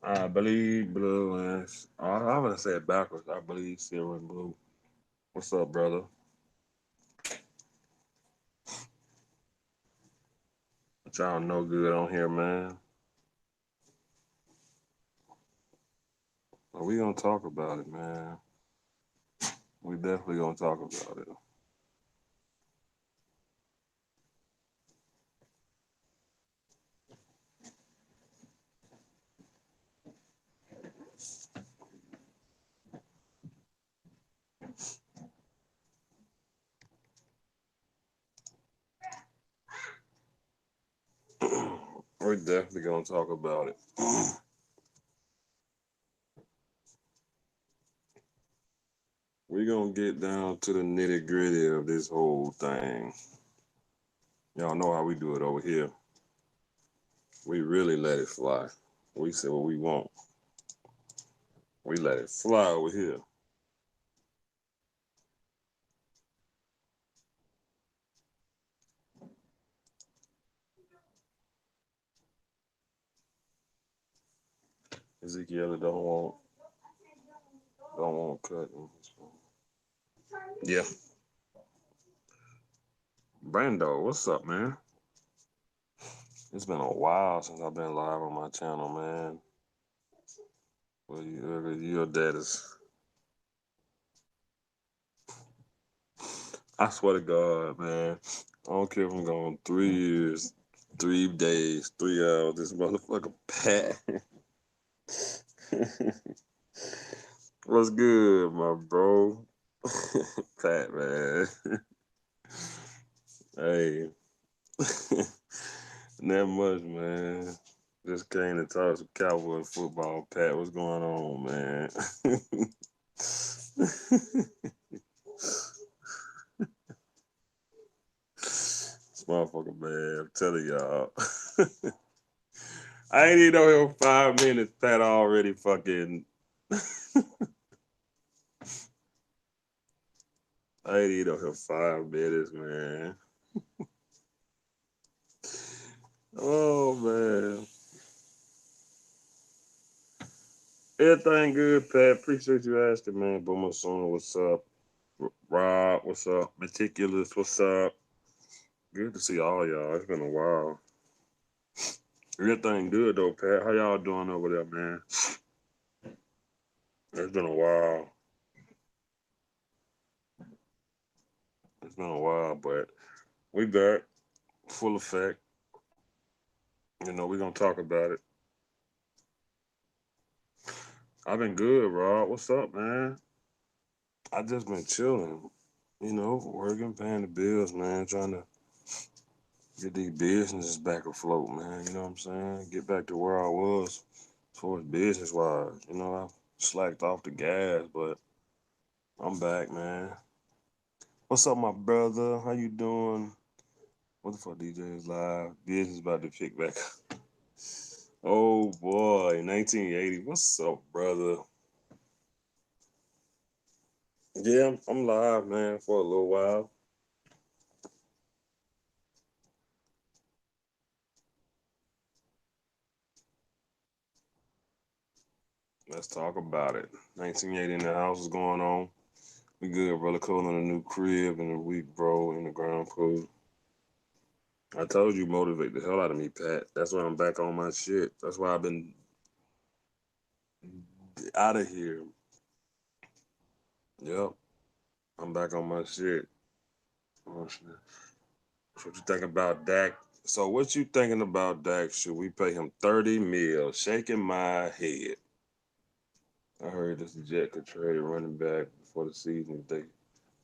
I believe blue and I'm gonna say it backwards. I believe silver and blue. What's up, brother? But y'all no good on here, man. But we gonna talk about it, man. We definitely gonna talk about it. We definitely gonna talk about it. We gonna get down to the nitty gritty of this whole thing. Y'all know how we do it over here. We really let it fly. We say what we want. We let it fly over here. Ezekiel don't want cut. Yeah. Brando, what's up, man? It's been a while since I've been live on my channel, man. Well, your dad is. I swear to God, man. I don't care if I'm going 3 years, 3 days, 3 hours. This motherfucker Pat. What's good, my bro? Pat, man. Hey, not much, man. Just came to talk some Cowboy football. Pat, what's going on, man? This motherfucker, man. I'm telling y'all. I ain't even know him 5 minutes. Pat already fucking. I ain't even know him 5 minutes, man. Oh, man. Everything good, Pat. Appreciate you asking, man. Boomer Sooner, what's up? Rob, what's up? Meticulous, what's up? Good to see all y'all. It's been a while. Everything good though, Pat. How y'all doing over there, man? It's been a while. It's been a while, but we back full effect. We're gonna talk about it. I've been good, Rob. What's up, man? I just been chilling. Working, paying the bills, man. Trying to get these businesses back afloat, man. You know what I'm saying? Get back to where I was as far as business wise. I slacked off the gas, but I'm back, man. What's up, my brother? How you doing? What the fuck, DJ is live? Business about to pick back. Oh boy, 1980. What's up, brother? Yeah, I'm live, man, for a little while. Let's talk about it. 1980 in the house is going on. We good, brother. Cool in a new crib in a week, bro, in the ground pool. I told you motivate the hell out of me, Pat. That's why I'm back on my shit. That's why I've been out of here. Yep, I'm back on my shit. Oh, shit. So what you think about Dak? So what you thinking about Dak? Should we pay him 30 mil? Shaking my head. I heard this Jet could trade a running back before the season if they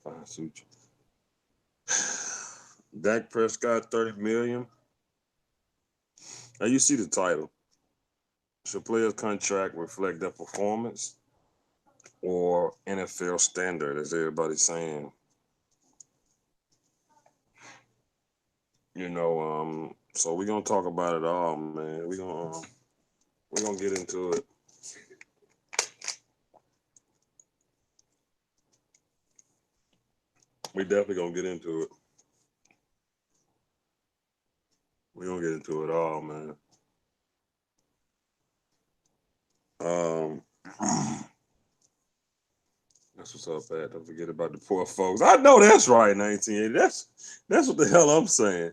find Suture. Dak Prescott 30 million. Now you see the title. Should players' contract reflect their performance or NFL standard, as everybody's saying? So we're gonna talk about it all, man. We're gonna get into it. We definitely gonna get into it. We're gonna get into it all, man. Um, that's what's up, Pat. Don't forget about the poor folks. I know that's right, 1980. That's what the hell I'm saying.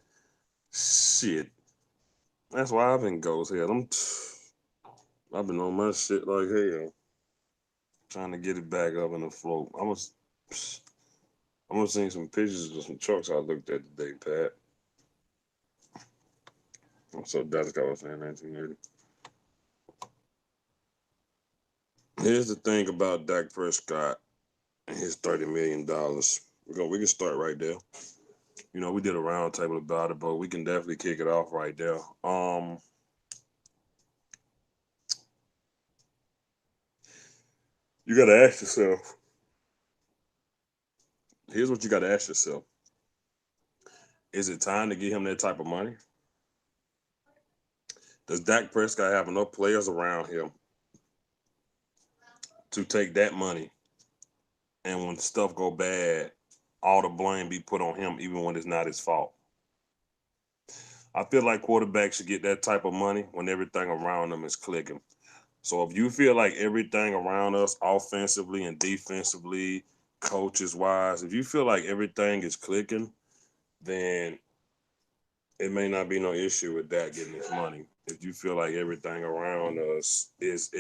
Shit. That's why I've been ghost head. I've been on my shit like hell, trying to get it back up in the float. I'm gonna send some pictures of some trucks I looked at today, Pat. So that's what I was saying, 1980. Here's the thing about Dak Prescott and his $30 million. We can start right there. You know, we did a roundtable about it, but we can definitely kick it off right there. You gotta ask yourself. Here's what you gotta ask yourself: is it time to give him that type of money? Does Dak Prescott have enough players around him to take that money, and when stuff go bad, all the blame be put on him, even when it's not his fault? I feel like quarterbacks should get that type of money when everything around them is clicking. So if you feel like everything around us, offensively and defensively, coaches wise, if you feel like everything is clicking, then it may not be no issue with that getting his money. If you feel like everything around us is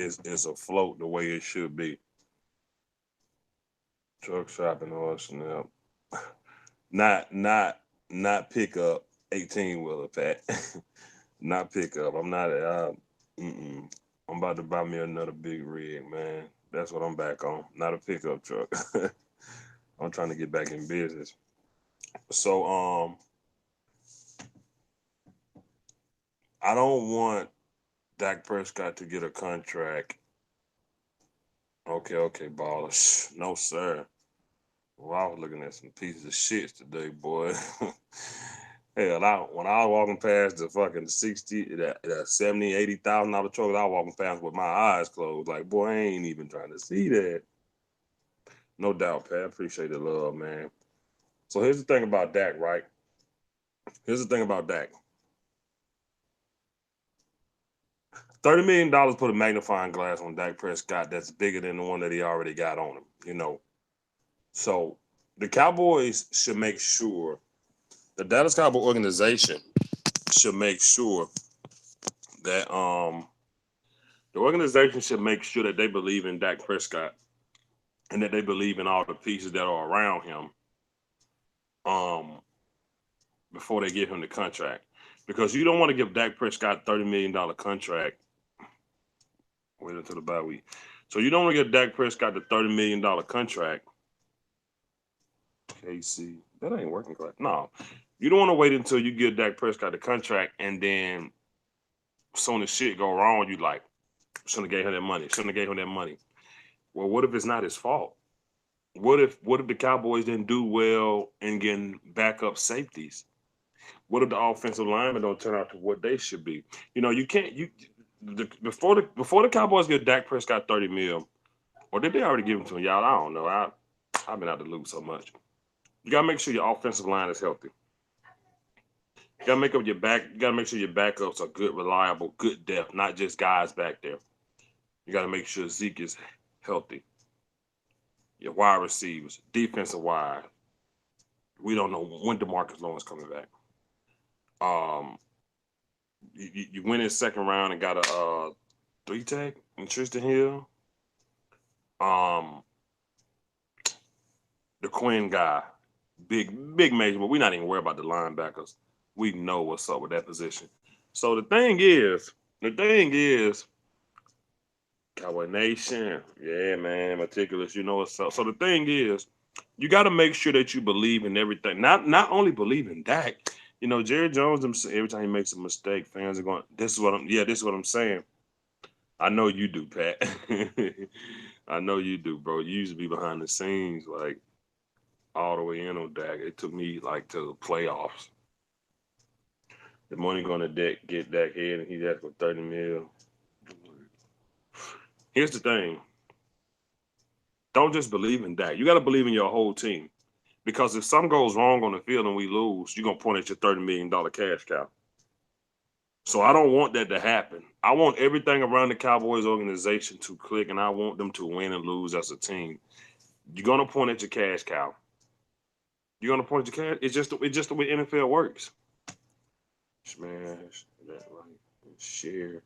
afloat the way it should be. Truck shopping or snap. Not not not pick up 18 wheeler, Pat. Not pick up. I'm not mm-mm. I'm about to buy me another big rig, man. That's what I'm back on. Not a pickup truck. I'm trying to get back in business. So I don't want Dak Prescott to get a contract. Okay, baller. No, sir. Well, I was looking at some pieces of shit today, boy. Hell, when I was walking past the fucking 60, that 70, $80,000 truck, I was walking past with my eyes closed. Like, boy, I ain't even trying to see that. No doubt, Pat. Appreciate the love, man. So here's the thing about Dak, right? Here's the thing about Dak. $30 million put a magnifying glass on Dak Prescott that's bigger than the one that he already got on him, you know. So the Cowboys should make sure, the Dallas Cowboy organization should make sure that the organization should make sure that they believe in Dak Prescott and that they believe in all the pieces that are around him um before they give him the contract. Because you don't want to give Dak Prescott $30 million contract. Wait until the bye week. So you don't want to give Dak Prescott the $30 million contract. KC, that ain't working correct. No, you don't want to wait until you give Dak Prescott the contract, and then soon as shit go wrong, you like shouldn't have gave him that money. Shouldn't have gave him that money. Well, what if it's not his fault? What if the Cowboys didn't do well in getting backup safeties? What if the offensive linemen don't turn out to what they should be? You know, you can't before the Cowboys get Dak Prescott 30 mil, or did they already give him to him? Y'all, I don't know. I've been out the loop so much. You gotta make sure your offensive line is healthy. You gotta make up your back. You gotta make sure your backups are good, reliable, good depth, not just guys back there. You gotta make sure Zeke is healthy. Your wide receivers, defensive wide. We don't know when DeMarcus Lawrence coming back. Um, you went in second round and got a 3 tag in Tristan Hill. Um, the Quinn guy, big major, but we're not even worried about the linebackers. We know what's up with that position. So the thing is, Cowboy Nation, yeah, man, meticulous. You know what's up. So the thing is, you got to make sure that you believe in everything. Not only believe in Dak. You know, Jerry Jones. Every time he makes a mistake, fans are going. This is what I'm. Yeah, this is what I'm saying. I know you do, Pat. I know you do, bro. You used to be behind the scenes, like all the way in on Dak. It took me like to the playoffs. The money going to get Dak head, and he's asked for 30 mil. Here's the thing. Don't just believe in Dak. You got to believe in your whole team. Because if something goes wrong on the field and we lose, you're going to point at your $30 million cash cow. So I don't want that to happen. I want everything around the Cowboys organization to click, and I want them to win and lose as a team. You're gonna point at your cash cow. You're gonna point at your cash. It's just the way NFL works. Smash that like share.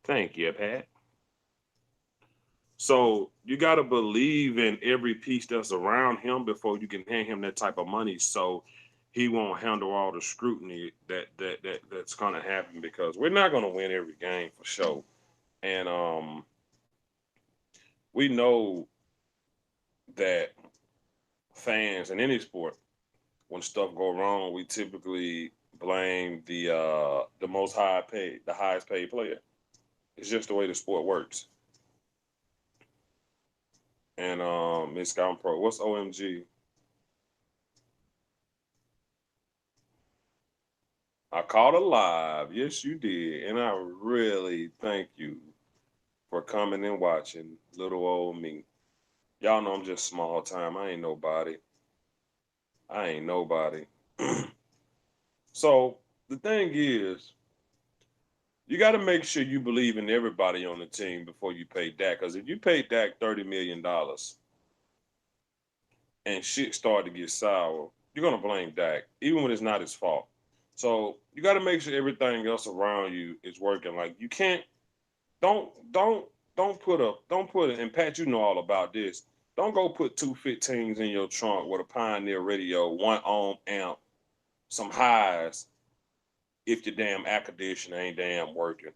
Thank you, Pat. So you got to believe in every piece that's around him before you can hand him that type of money. So he won't handle all the scrutiny that's gonna happen because we're not gonna win every game for sure. And we know that fans in any sport, when stuff go wrong, we typically blame the most high paid, the highest paid player. It's just the way the sport works. And Miss Scouting Pro, what's OMG? I caught it live. Yes, you did. And I really thank you for coming and watching little old me. Y'all know I'm just small time. I ain't nobody. I ain't nobody. So the thing is, you got to make sure you believe in everybody on the team before you pay Dak. Because if you pay Dak $30 million and shit start to get sour, you're gonna blame Dak, even when it's not his fault. So you got to make sure everything else around you is working. Like you can't don't don't don't put it. And Pat, you know all about this. Don't go put 215s in your trunk with a Pioneer radio, one ohm amp, some highs. If your damn air conditioner ain't damn working.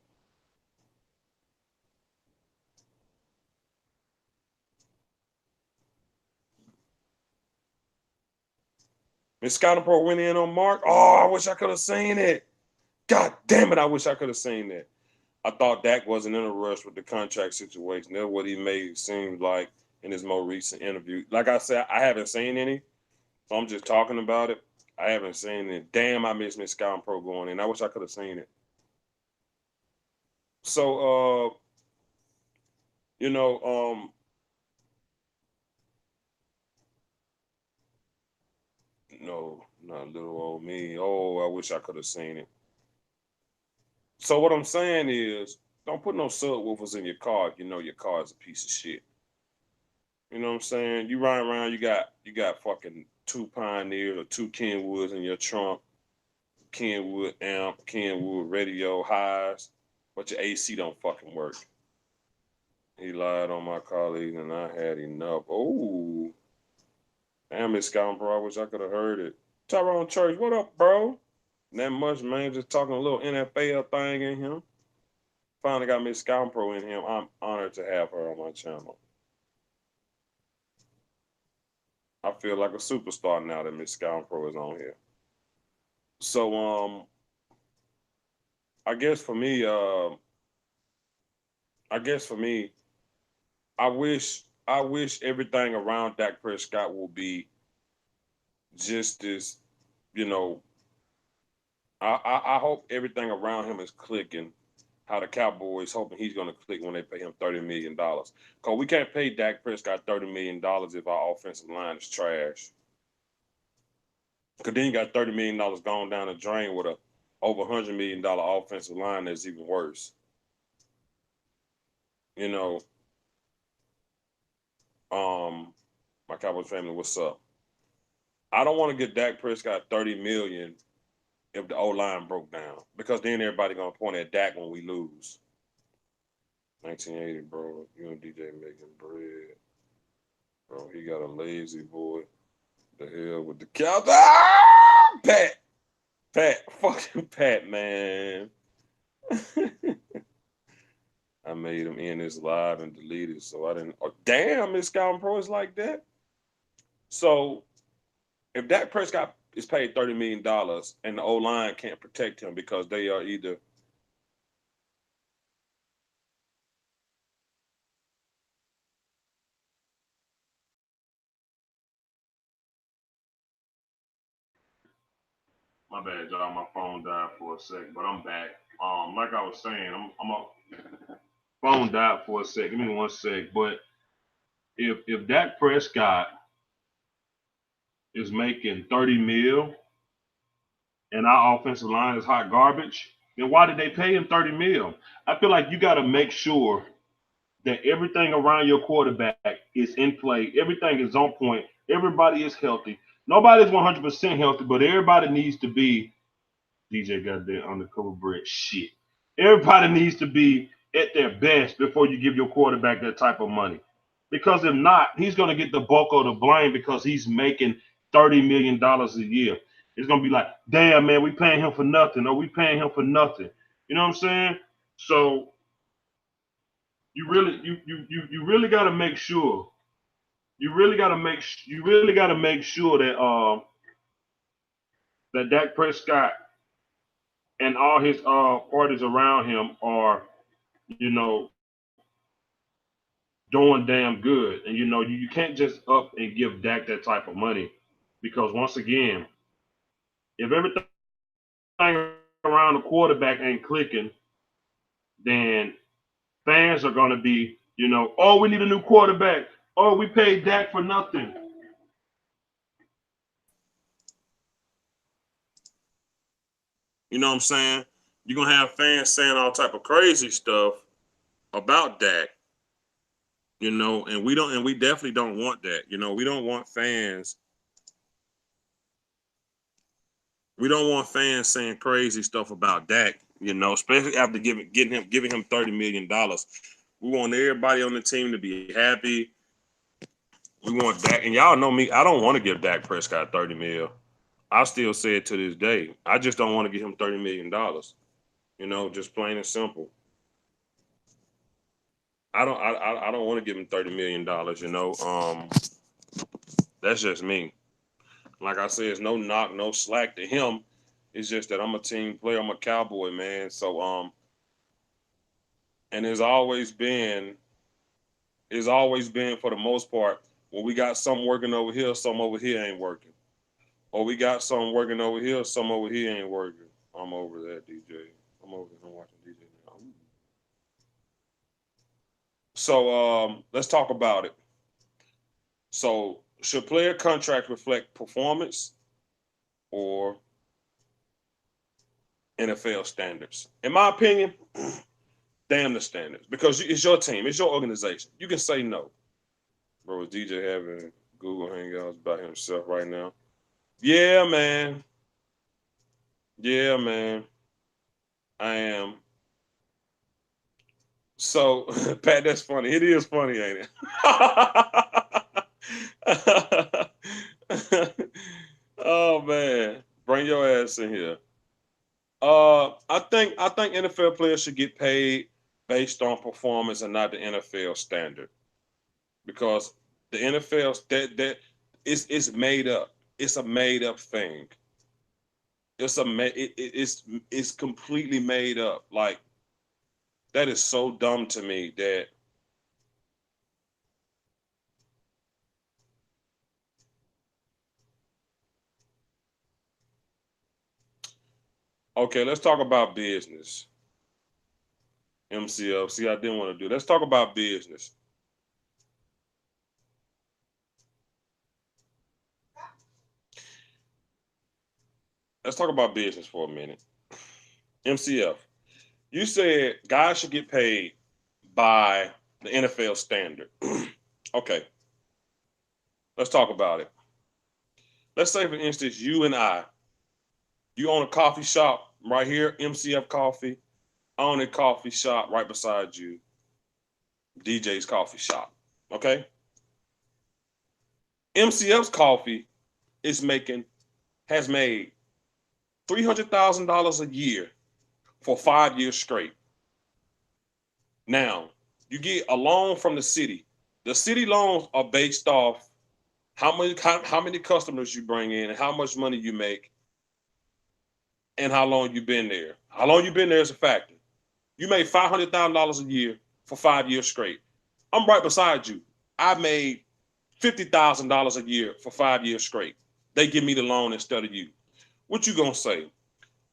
Miss Scott Pro went in on Mark. Oh, I wish I could have seen it. God damn it, I wish I could have seen that. I thought Dak wasn't in a rush with the contract situation. That's what he made it seem like in his more recent interview. Like I said, I haven't seen any, so I'm just talking about it. I haven't seen it. Damn, I miss Miss Scott Pro going in. I wish I could have seen it. So, you know, no, not little old me. Oh, I wish I could have seen it. So what I'm saying is, don't put no subwoofers in your car if you know your car is a piece of shit. You know what I'm saying? You ride around, you got fucking two Pioneers or two Kenwoods in your trunk, Kenwood amp, Kenwood radio highs, but your AC don't fucking work. He lied on my colleagues and I had enough. Oh, damn it, Scott, bro. I wish I could have heard it. Tyrone Church, what up, bro? That much, man. Just talking a little NFL thing in him. Finally got Miss Scott Pro in him. I'm honored to have her on my channel. I feel like a superstar now that Miss Scott Pro is on here. So I guess for me, I guess for me, I wish everything around Dak Prescott will be just as, you know, I hope everything around him is clicking. How the Cowboys hoping he's gonna click when they pay him $30 million. Cause we can't pay Dak Prescott $30 million if our offensive line is trash. Cause then you got $30 million gone down the drain with a over $100 million offensive line that's even worse. You know, um, my Cowboys family, what's up? I don't want to get Dak Prescott $30 million if the O line broke down because then everybody gonna point at Dak when we lose. 1980, bro. You and DJ making bread, bro. He got a lazy boy. The hell with the cow? Ah! Pat, fucking Pat, man. I made him end this live and delete it, so I didn't. Oh, damn, Miss Scouting Pro is like that. So if Dak Prescott is paid $30 million and the O line can't protect him because they are either my bad, y'all. My phone died for a sec, but I'm back. Like I was saying, I'm a phone died for a sec. Give me one sec. But if Dak Prescott is making 30 mil and our offensive line is hot garbage, Then why did they pay him 30 mil? I feel like you got to make sure that everything around your quarterback is in play. Everything is on point. Everybody is healthy. Nobody's 100% healthy, but everybody needs to be DJ got that undercover bread shit. Everybody needs to be at their best before you give your quarterback that type of money. Because if not, he's going to get the bulk of the blame because he's making $30 million a year. It's going to be like, damn, man, we paying him for nothing, or we paying him for nothing. You know what I'm saying? So you really got to make sure. You really got to make sure that Dak Prescott and all his parties around him are, doing damn good. And you can't just up and give Dak that type of money because once again, if everything around the quarterback ain't clicking, then fans are gonna be, oh, we need a new quarterback. Oh, we paid Dak for nothing. You know what I'm saying? You're gonna have fans saying all type of crazy stuff about Dak, and we definitely don't want that. We don't want fans. We don't want fans saying crazy stuff about Dak. Especially after giving him $30 million. We want everybody on the team to be happy. We want Dak, and y'all know me. I don't want to give Dak Prescott 30 mil. I still say it to this day. I just don't want to give him $30 million. Just plain and simple. I don't want to give him $30 million. That's just me. Like I said, it's no knock, no slack to him. It's just that I'm a team player. I'm a Cowboy, man. So and it's always been for the most part when we got something working over here, some over here ain't working. Or we got something working over here, some over here ain't working. I'm over that, DJ. I'm over here watching DJ now. So let's talk about it. So should player contracts reflect performance or NFL standards? In my opinion, damn the standards because it's your team, it's your organization. You can say no. Bro, is DJ having Google Hangouts by himself right now? Yeah, man. Yeah, man. I am. So, Pat, that's funny. It is funny, ain't it? Oh man, bring your ass in here. I think NFL players should get paid based on performance and not the NFL standard because the NFL that it's made up. It's a made up thing. It's completely made up. Like that is so dumb to me that okay, let's talk about business. MCF. See, I didn't want to do. Let's talk about business. Let's talk about business for a minute. MCF. You said guys should get paid by the NFL standard. Okay, let's talk about it. Let's say, for instance, you own a coffee shop right here, MCF Coffee. I own a coffee shop right beside you, DJ's Coffee Shop. Okay, MCF's Coffee is making has made $300,000 a year for 5 years straight. Now, you get a loan from the city. The city loans are based off how many customers you bring in and how much money you make and how long you've been there. How long you've been there is a factor. You made $500,000 a year for 5 years straight. I'm right beside you. I made $50,000 a year for 5 years straight. They give me the loan instead of you. What you gonna say?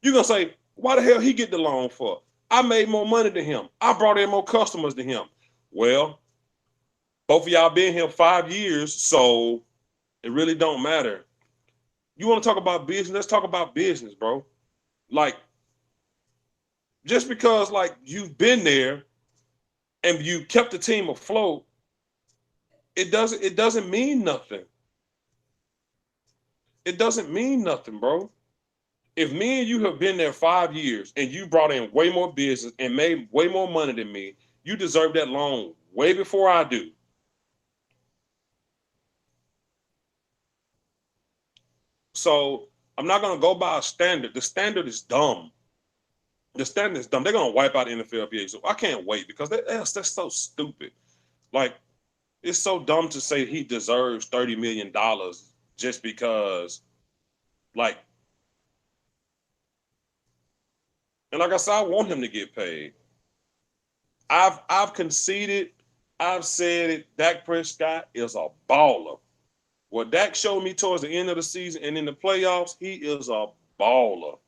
You gonna say, why the hell he get the loan for? I made more money than him. I brought in more customers than him. Well, both of y'all been here 5 years, so it really don't matter. You want to talk about business? Let's talk about business, bro. Like just because like you've been there and you kept the team afloat, it doesn't mean nothing. It doesn't mean nothing, bro. If me and you have been there 5 years and you brought in way more business and made way more money than me, you deserve that loan way before I do. So I'm not gonna go by a standard. The standard is dumb. The standard is dumb. They're gonna wipe out the NFLPA. So I can't wait because that's so stupid. Like it's so dumb to say he deserves $30 million just because, like, and like I said, I want him to get paid. I've conceded. I've said it. Dak Prescott is a baller. What Dak showed me towards the end of the season and in the playoffs, he is a baller.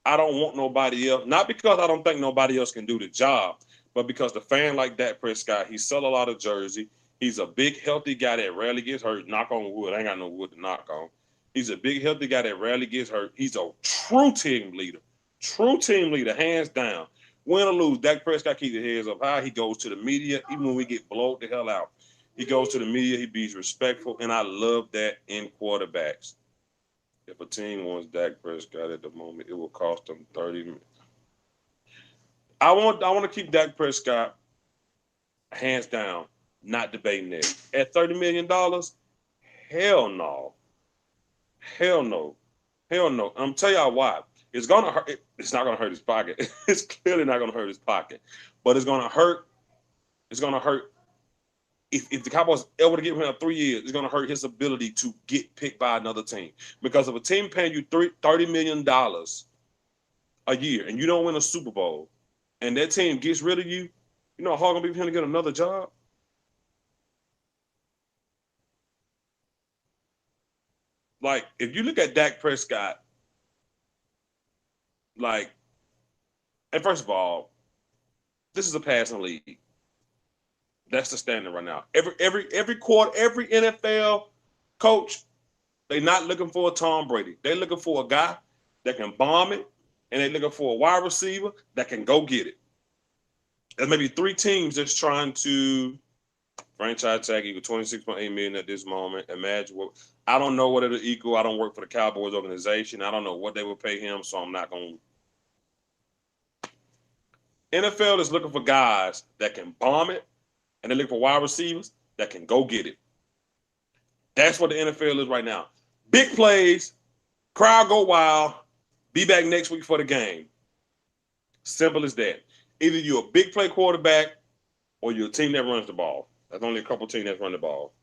I don't want nobody else. Not because I don't think nobody else can do the job, but because the fan like Dak Prescott, he sell a lot of jersey. He's a big, healthy guy that rarely gets hurt. Knock on wood. I ain't got no wood to knock on. He's a big, healthy guy that rarely gets hurt. He's a true team leader. True team leader, hands down. Win or lose, Dak Prescott keeps his heads up high. He goes to the media, even when we get blowed the hell out. He goes to the media. He be respectful, and I love that in quarterbacks. If a team wants Dak Prescott at the moment, it will cost them 30. I want to keep Dak Prescott hands down, not debating that. At $30 million, hell no, hell no, hell no. I'm tell y'all why. It's gonna hurt. It's not gonna hurt his pocket. It's clearly not gonna hurt his pocket, but it's gonna hurt. It's gonna hurt if the Cowboys able to give him 3 years, it's going to hurt his ability to get picked by another team. Because if a team paying you $30 million a year and you don't win a Super Bowl, and that team gets rid of you, you know how hard going to be for him to get another job? Like, if you look at Dak Prescott, like, and first of all, this is a passing league. That's the standard right now. Every quarter, every NFL coach, they're not looking for a Tom Brady. They're looking for a guy that can bomb it, and they're looking for a wide receiver that can go get it. There's maybe three teams that's trying to franchise tag equal 26.8 million at this moment. Imagine what I don't know what it'll equal. I don't work for the Cowboys organization. I don't know what they will pay him, so I'm not going. NFL is looking for guys that can bomb it, and they look for wide receivers that can go get it. That's what the NFL is right now. Big plays, crowd go wild, be back next week for the game. Simple as that. Either you're a big play quarterback or you're a team that runs the ball. There's only a couple teams that run the ball.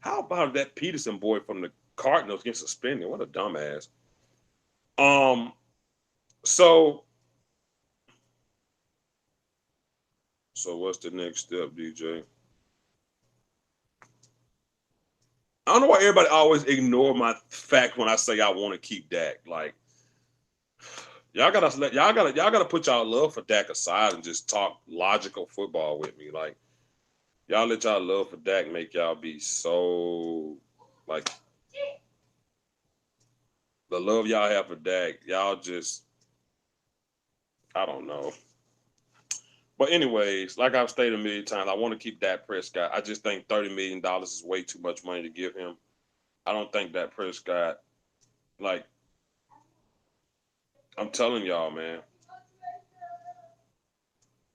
How about that Peterson boy from the Cardinals get suspended? What a dumbass. Um, so what's the next step, DJ? I don't know why everybody always ignore my fact when I say I want to keep Dak. Like y'all gotta put y'all love for Dak aside and just talk logical football with me. Like y'all let y'all love for Dak make y'all be so like the love y'all have for Dak. Y'all just I don't know. But anyways, like I've stated a million times, I want to keep Dak Prescott. I just think $30 million is way too much money to give him. I don't think Dak Prescott like I'm telling y'all, man.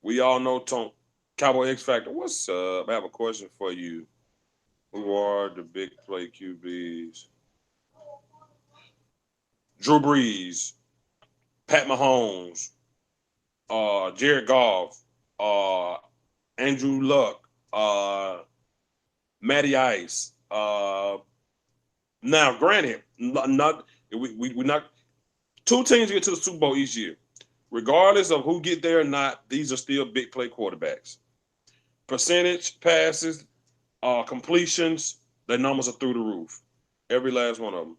We all know Tom Cowboy X Factor. What's up? I have a question for you. Who are the big play QBs? Drew Brees, Pat Mahomes, Jared Goff, uh, Andrew Luck, Matty Ice. Now, granted, not we not two teams get to the Super Bowl each year. Regardless of who get there or not, these are still big play quarterbacks. Percentage passes, completions, their numbers are through the roof. Every last one of them.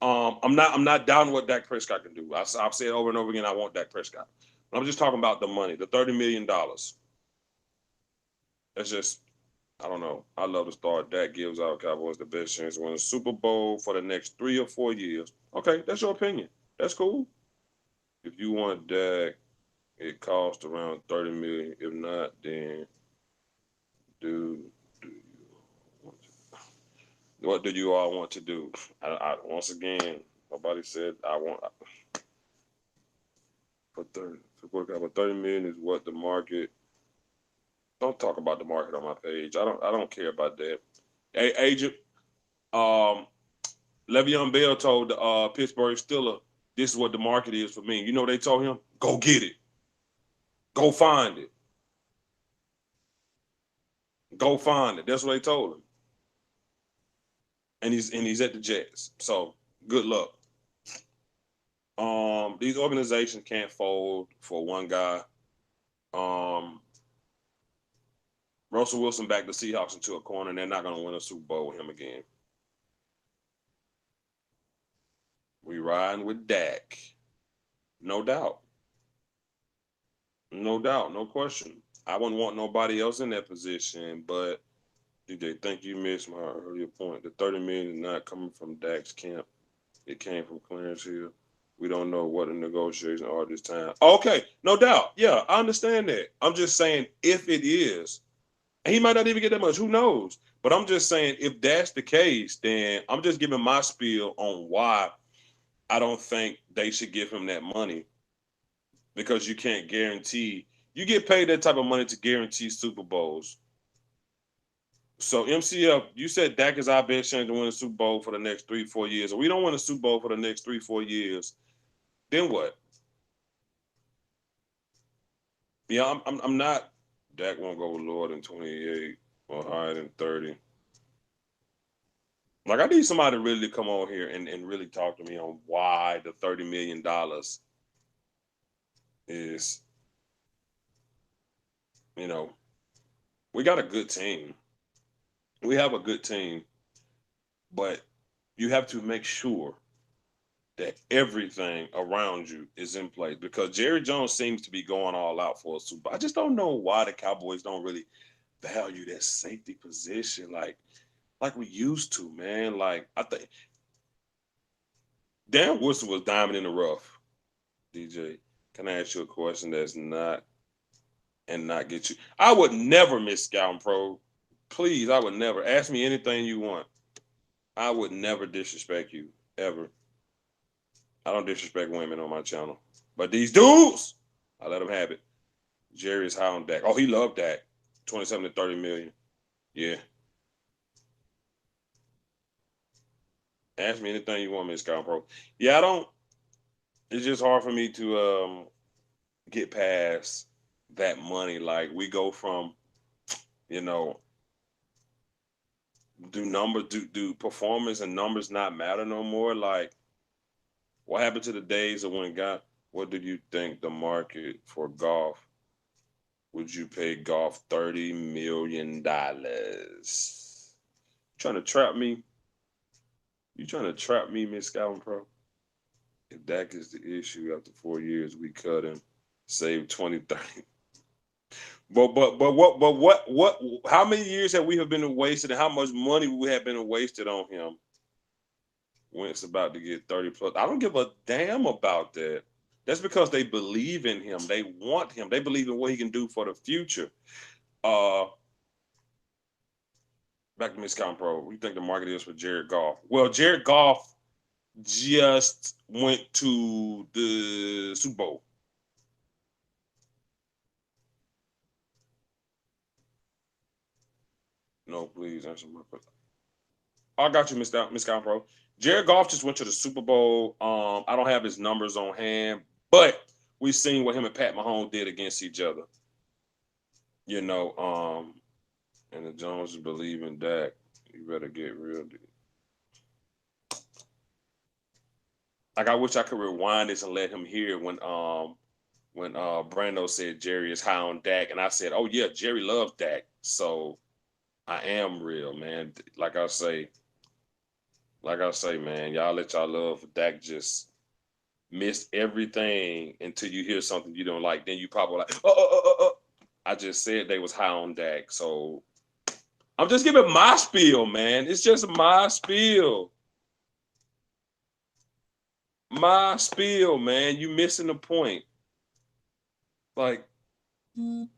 I'm not down what Dak Prescott can do. I've said over and over again I want Dak Prescott. I'm just talking about the money, the $30 million. That's just I don't know. I love the start Dak gives our Cowboys the best chance to win a Super Bowl for the next 3 or 4 years. Okay, that's your opinion. That's cool. If you want Dak, It costs around 30 million. If not, then do do what do you all want to do? Once again, nobody said I want for 30. But 30 million is what the market. Don't talk about the market on my page. I don't care about that. Hey, agent. Um, Le'Veon Bell told the Pittsburgh Steelers, "This is what the market is for me." You know what they told him? Go get it. Go find it. Go find it. That's what they told him. And he's at the Jets. So good luck. These organizations can't fold for one guy. Um, Russell Wilson backed the Seahawks into a corner, and they're not going to win a Super Bowl with him again. We riding with Dak, no doubt, no doubt, no question. I wouldn't want nobody else in that position, but DJ, think you missed my earlier point. The 30 million is not coming from Dak's camp. It came from Clarence Hill. We don't know what the negotiations are this time. Okay, no doubt. Yeah, I understand that. I'm just saying if it is, and he might not even get that much. Who knows? But I'm just saying if that's the case, then I'm just giving my spiel on why I don't think they should give him that money because you can't guarantee. You get paid that type of money to guarantee Super Bowls. So MCF, you said Dak is our best chance to win a Super Bowl for the next 3-4 years. If we don't win a Super Bowl for the next 3-4 years, then what? Yeah, I'm not. Dak won't go lower than 28 or higher than 30. Like I need somebody really to come on here and really talk to me on why the $30 million is, you know, we got a good team. We have a good team, but you have to make sure that everything around you is in place because Jerry Jones seems to be going all out for a Super Bowl. I just don't know why the Cowboys don't really value that safety position like we used to, man. Like I think Dan Woodson was diamond in the rough. DJ, can I ask you a question that's not get you? I would never miss Scouting Pro. Please, I would never. Ask me anything you want. I would never disrespect you ever. I don't disrespect women on my channel, but these dudes, I let them have it. Jerry is high on Dak. Oh, he loved Dak. 27 to 30 million. Yeah. Ask me anything you want, Miss Scouting Pro. Yeah, I don't. It's just hard for me to get past that money. Like we go from, you know, do performance and numbers not matter no more? Like what happened to the days of when God? What do you think the market for golf? Would you pay golf $30 million? Trying to trap me? You trying to trap me, Miss Scouting Pro? If that is the issue, after 4 years, we cut him, save 20, 30. But what? How many years have we have been wasted, and how much money we have been wasted on him? Wentz about to get 30 plus. I don't give a damn about that. That's because they believe in him. They want him. They believe in what he can do for the future. Uh, Back to Miss Count Pro. What do you think the market is for Jared Goff? Well, Jared Goff just went to the Super Bowl. No, please answer my question. I got you, Miss Count Pro. Jared Goff just went to the Super Bowl. I don't have his numbers on hand, but we've seen what him and Pat Mahomes did against each other. You know, and the Joneses believe in Dak. You better get real. Like I wish I could rewind this and let him hear when Brando said Jerry is high on Dak, and I said, oh yeah, Jerry loves Dak. So I am real, man. Like I say, man, y'all let y'all love for Dak just miss everything until you hear something you don't like. Then you probably like, oh. I just said they was high on Dak. So I'm just giving my spiel, man. It's just my spiel. My spiel, man. You missing the point. Like, oh,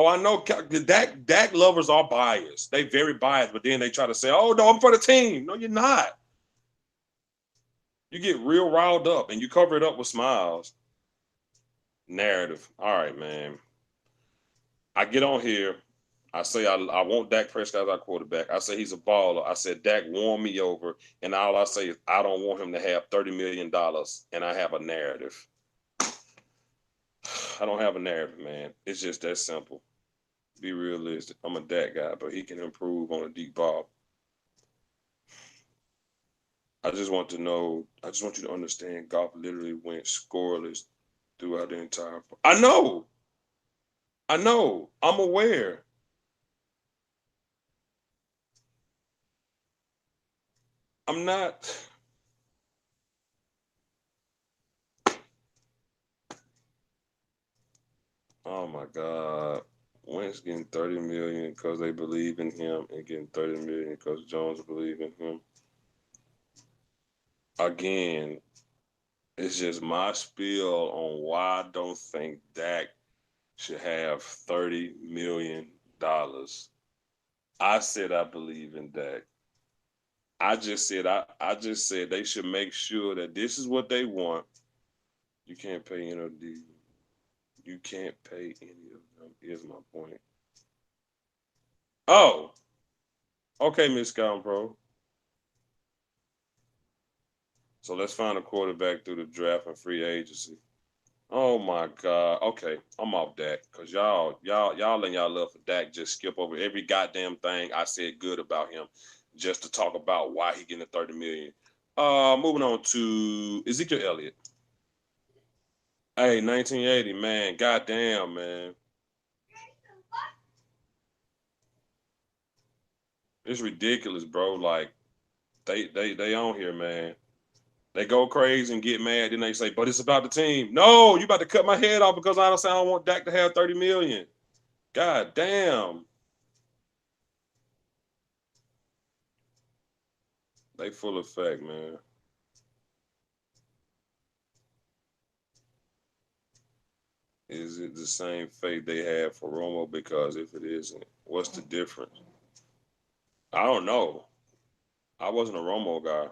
I know Dak lovers are biased. They very biased, but then they try to say, "Oh no, I'm for the team." No, you're not. You get real riled up and you cover it up with smiles. Narrative. All right, man. I get on here. I say I want Dak Prescott as our quarterback. I say he's a baller. I said Dak won me over, and all I say is I don't want him to have $30 million, and I have a narrative. I don't have a narrative, man. It's just that simple. Be realistic. I'm a Dak guy, but he can improve on a deep ball. I just want to know. I just want you to understand. Golf literally went scoreless throughout the entire. I know. I know. I'm aware. I'm not. Oh my God. Wentz getting 30 million because they believe in him and getting 30 million because Jones believe in him. Again, it's just my spiel on why I don't think Dak should have $30 million. I said I believe in Dak. I just said they should make sure that this is what they want. You can't pay any of these. You can't pay any of them. Is my point. Oh, okay, Miss Scott Pro. So let's find a quarterback through the draft and free agency. Oh my God. Okay, I'm off Dak because y'all and y'all love for Dak just skip over every goddamn thing I said good about him just to talk about why he getting the 30 million. Moving on to Ezekiel Elliott. Hey, 1980, man. Goddamn, man. It's ridiculous, bro. Like they on here, man. They go crazy and get mad, then they say, "But it's about the team." No, you about to cut my head off because I don't say I don't want Dak to have 30 million. God damn. They full of fact, man. Is it the same fate they have for Romo? Because if it isn't, what's the difference? I don't know. I wasn't a Romo guy.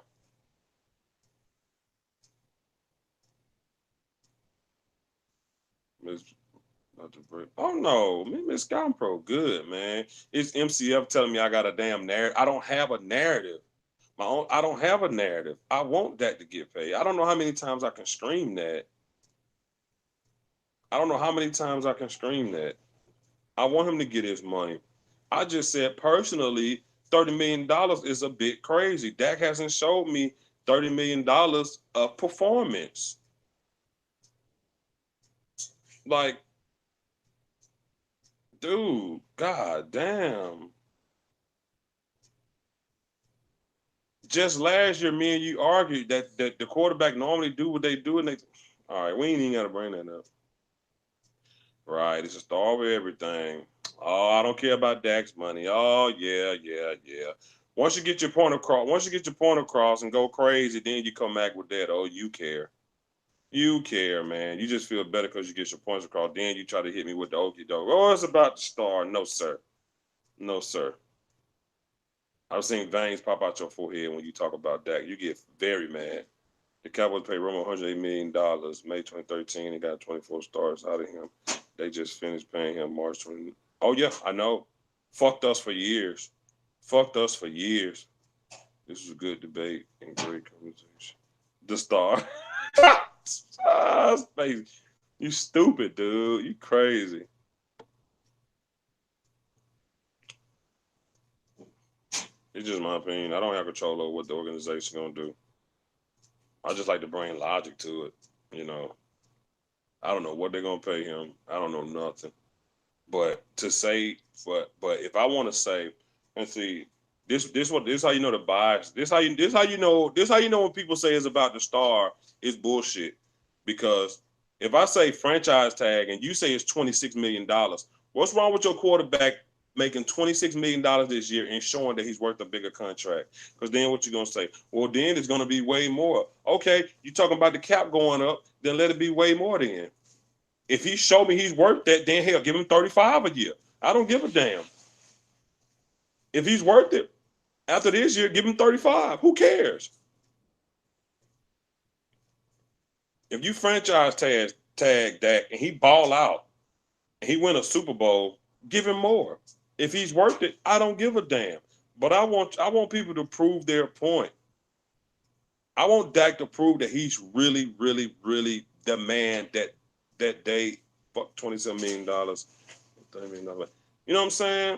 Miss Oh no, Miss Gompro, good man. It's MCF telling me I got a damn narrative. I don't have a narrative. My own. I don't have a narrative. I want that to get paid. I don't know how many times I can stream that. I don't know how many times I can stream that. I want him to get his money. I just said personally, $30 million is a bit crazy. Dak hasn't showed me $30 million of performance. Like, dude, god damn. Just last year, me and you argued that the quarterback normally do what they do, and they. All right, we ain't even got to bring that up. Right, it's a star over everything. Oh, I don't care about Dak's money. Oh, yeah, yeah, yeah. Once you get your point across and go crazy, then you come back with that. Oh, you care. You care, man. You just feel better because you get your points across. Then you try to hit me with the okey doke. Oh, it's about the star. No, sir. No, sir. I've seen veins pop out your forehead when you talk about Dak. You get very mad. The Cowboys paid Romo $108 million May 2013 and got 24 stars out of him. They just finished paying him March 20. Oh, yeah, I know. Fucked us for years. Fucked us for years. This was a good debate and great conversation. The star. Space. You stupid, dude. You crazy. It's just my opinion. I don't have control over what the organization gonna do. I just like to bring logic to it. You know, I don't know what they're gonna pay him. I don't know nothing. But to say, but if I want to say, and see, this how you know the bias. This how you know when people say it's about the star, it's bullshit. Because if I say franchise tag and you say it's $26 million, what's wrong with your quarterback making $26 million this year and showing that he's worth a bigger contract. Because then what you gonna say? Well, then it's gonna be way more. Okay, you talking about the cap going up? Then let it be way more. Then if he show me he's worth that, then hell, give him 35 a year. I don't give a damn. If he's worth it after this year, give him 35. Who cares? If you franchise tag Dak and he ball out and he win a Super Bowl, give him more. If he's worth it, I don't give a damn. But I want people to prove their point. I want Dak to prove that he's really, really, really the man that they fuck $27 million, $30 million. You know what I'm saying?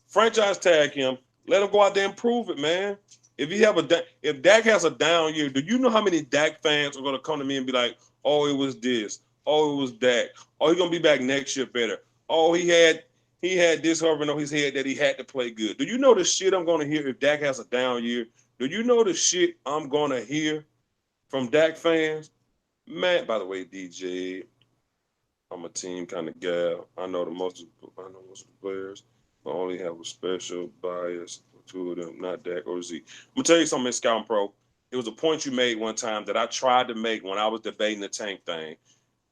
Franchise tag him. Let him go out there and prove it, man. If Dak has a down year, do you know how many Dak fans are gonna come to me and be like, "Oh, it was this. Oh, it was Dak. Oh, he's gonna be back next year better. Oh, he had this hovering on his head that he had to play good." Do you know the shit I'm gonna hear if Dak has a down year? Do you know the shit I'm gonna hear from Dak fans? Man, by the way, DJ, I'm a team kind of guy. I know most of the players, but only have a special bias for two of them, not Dak or Zeke. I'm gonna tell you something, Scouting Pro. It was a point you made one time that I tried to make when I was debating the tank thing.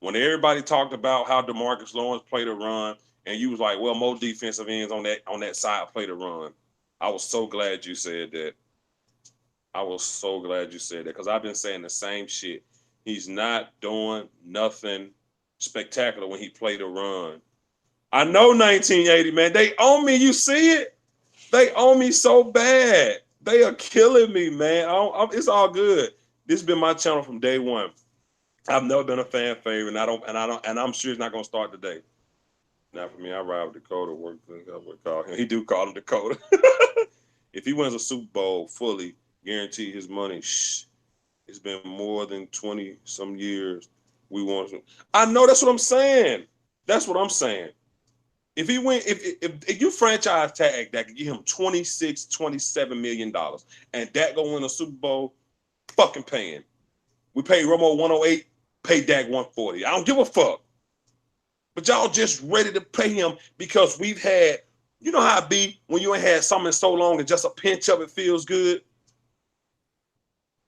When everybody talked about how DeMarcus Lawrence played a run, and you was like, "Well, more defensive ends on that side played a run." I was so glad you said that. I was so glad you said that because I've been saying the same shit. He's not doing nothing spectacular when he played a run. I know 1980, man. They own me. You see it? They own me so bad. They are killing me, man. It's all good. This has been my channel from day one. I've never been a fan favorite, and I'm sure it's not gonna start today. Not for me. I ride with Dakota. Would call him. He do call him Dakota. If he wins a Super Bowl fully, guarantee his money. It's been more than 20 some years. We want to. I know that's what I'm saying. That's what I'm saying. If he win, if you franchise tag that could give him 26, $27 million, and that go win a Super Bowl, fucking paying. We pay Romo 108, pay Dak 140. I don't give a fuck. But y'all just ready to pay him because we've had, you know how it be when you ain't had something so long and just a pinch of it feels good.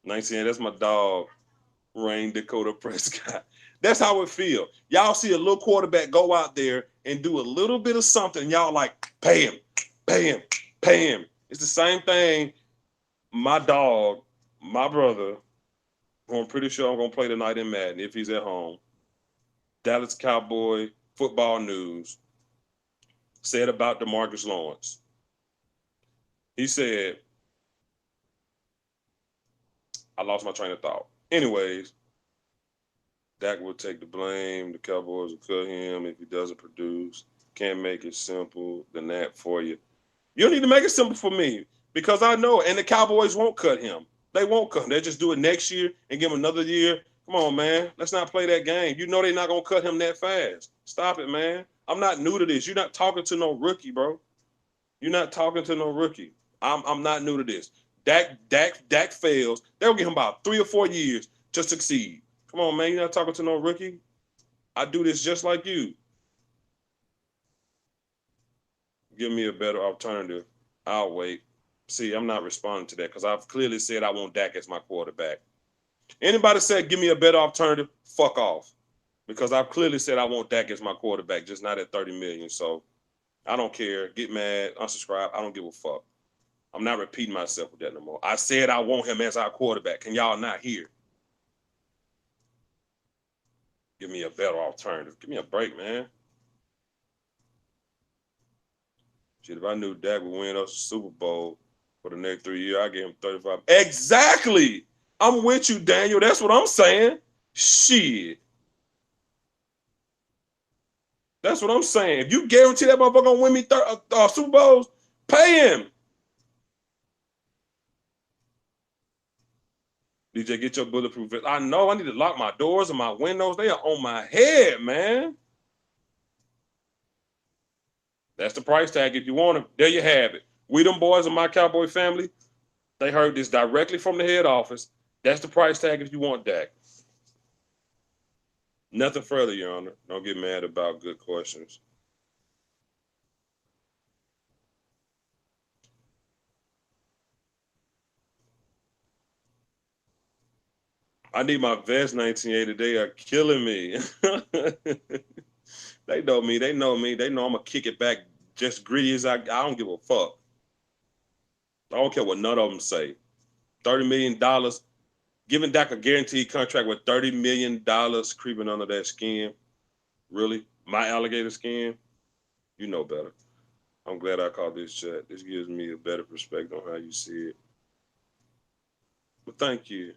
19, that's my dog, Rain Dakota Prescott. That's how it feel. Y'all see a little quarterback go out there and do a little bit of something, and y'all like, pay him, pay him, pay him. It's the same thing. My dog, my brother, who I'm pretty sure I'm gonna play tonight in Madden if he's at home. Dallas Cowboy Football News said about DeMarcus Lawrence. He said, I lost my train of thought. Anyways, Dak will take the blame. The Cowboys will cut him if he doesn't produce. Can't make it simple than that for you. You don't need to make it simple for me because I know, and the Cowboys won't cut him. They won't cut him. They'll just do it next year and give him another year. Come on, man. Let's not play that game. You know they're not going to cut him that fast. Stop it, man. I'm not new to this. You're not talking to no rookie, bro. You're not talking to no rookie. I'm not new to this. Dak fails. They'll give him about 3 or 4 years to succeed. Come on, man. You're not talking to no rookie. I do this just like you. Give me a better alternative. I'll wait. See, I'm not responding to that because I've clearly said I want Dak as my quarterback. Anybody said give me a better alternative, fuck off. Because I've clearly said I want Dak as my quarterback, just not at 30 million. So I don't care. Get mad, unsubscribe. I don't give a fuck. I'm not repeating myself with that no more. I said I want him as our quarterback. Can y'all not hear? Give me a better alternative. Give me a break, man. Shit, if I knew Dak would win us a Super Bowl for the next 3 years, I'd give him 35. Exactly. I'm with you, Daniel. That's what I'm saying. Shit. That's what I'm saying. If you guarantee that motherfucker gonna win me Super Bowls, pay him. DJ, get your bulletproof vest. I know I need to lock my doors and my windows. They are on my head, man. That's the price tag if you want them. There you have it. We them boys in my Cowboy family, they heard this directly from the head office. That's the price tag if you want Dak. Nothing further, Your Honor. Don't get mad about good questions. I need my vest 1980. They are killing me. They know me. They know me. They know I'm gonna kick it back just greedy as I don't give a fuck. I don't care what none of them say. $30 million, giving Dak a guaranteed contract with $30 million creeping under that skin. Really? My alligator skin? You know better. I'm glad I called this chat. This gives me a better perspective on how you see it. But thank you.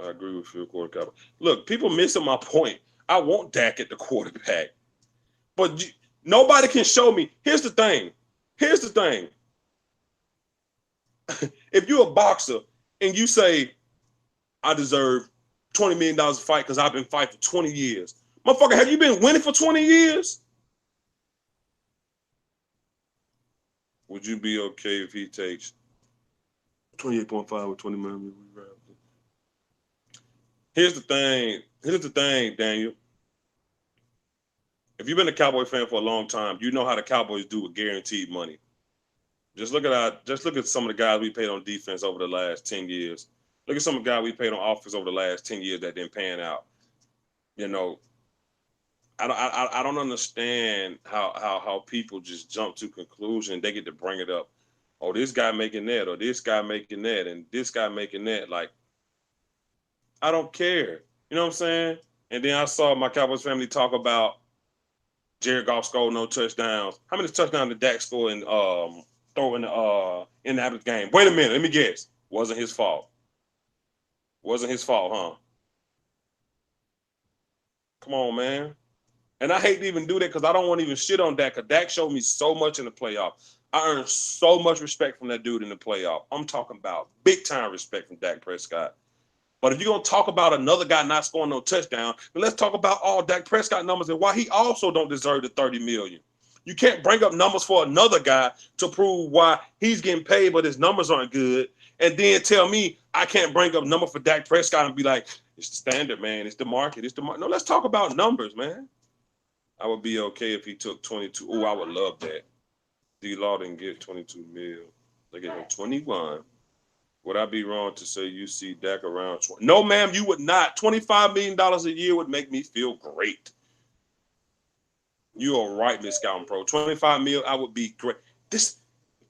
I agree with you, quarterback. Look, people missing my point. I want Dak at the quarterback, but nobody can show me. Here's the thing. Here's the thing. If you're a boxer and you say, I deserve $20 million a fight because I've been fighting for 20 years. Motherfucker, have you been winning for 20 years? Would you be okay if he takes 28.5 with 20 million? Here's the thing. Here's the thing, Daniel. If you've been a Cowboy fan for a long time, you know how the Cowboys do with guaranteed money. Just look at some of the guys we paid on defense over the last 10 years. Look at some of the guys we paid on offense over the last 10 years that didn't pan out. You know, I don't understand how people just jump to conclusion. They get to bring it up. Oh, this guy making that, or this guy making that, and this guy making that. Like, I don't care. You know what I'm saying? And then I saw my Cowboys family talk about Jared Goff scored no touchdowns. How many touchdowns did Dak score in throw in the Average game? Wait a minute, let me guess. Wasn't his fault. Wasn't his fault, huh? Come on, man. And I hate to even do that because I don't want to even shit on Dak. Because Dak showed me so much in the playoff. I earned so much respect from that dude in the playoff. I'm talking about big time respect from Dak Prescott. But if you're gonna talk about another guy not scoring no touchdown, then let's talk about all Dak Prescott numbers and why he also don't deserve the $30 million. You can't bring up numbers for another guy to prove why he's getting paid, but his numbers aren't good, and then tell me I can't bring up number for Dak Prescott and be like, it's the standard, man. It's the market. It's the market. No, let's talk about numbers, man. I would be okay if he took 22. Oh, I would love that. D. Law didn't get 22 mil. They gave him 21. Would I be wrong to say you see Dak around 20? No, ma'am, you would not. $25 million a year would make me feel great. You are right, Miss Scouting Pro. 25 mil, I would be great. It's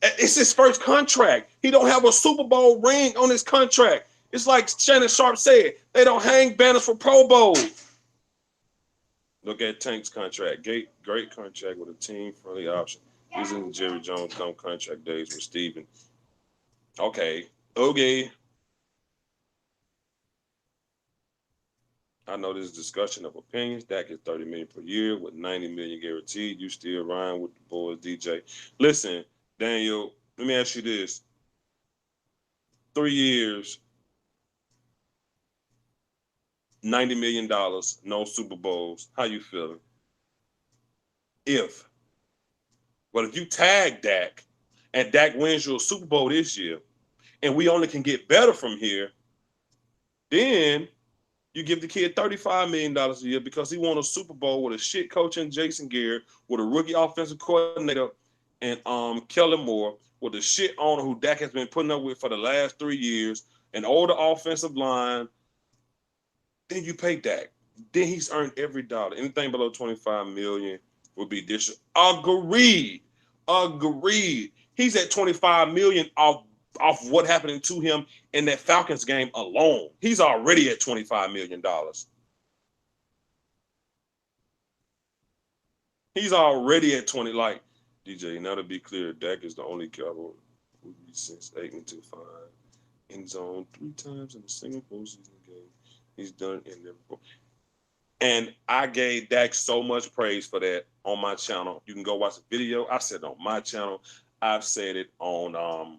his first contract. He don't have a Super Bowl ring on his contract. It's like Shannon Sharp said, they don't hang banners for Pro Bowl. Look at Tank's contract. Great contract with a team-friendly option. He's in the Jerry Jones dumb contract days with Steven. Okay. I know this discussion of opinions. Dak is 30 million per year with 90 million guaranteed. You still rhyme with the boys, DJ. Listen, Daniel, let me ask you this. 3 years, $90 million, no Super Bowls. How you feeling? If. But if you tag Dak and Dak wins you a Super Bowl this year, and we only can get better from here, then you give the kid $35 million a year because he won a Super Bowl with a shit coach in Jason Garrett, with a rookie offensive coordinator and Kellen Moore, with a shit owner who Dak has been putting up with for the last 3 years, an older offensive line. Then you pay Dak. Then he's earned every dollar. Anything below 25 million would be dis. Agreed. Agreed. He's at 25 million off what happened to him in that Falcons game alone. He's already at $25 million. He's already at 20. Like, DJ, now to be clear, Dak is the only Cowboy who since 8-5 in zone 3 times in a single postseason game. He's done in there before. And I gave Dak so much praise for that on my channel. You can go watch the video. I said it on my channel. I've said it on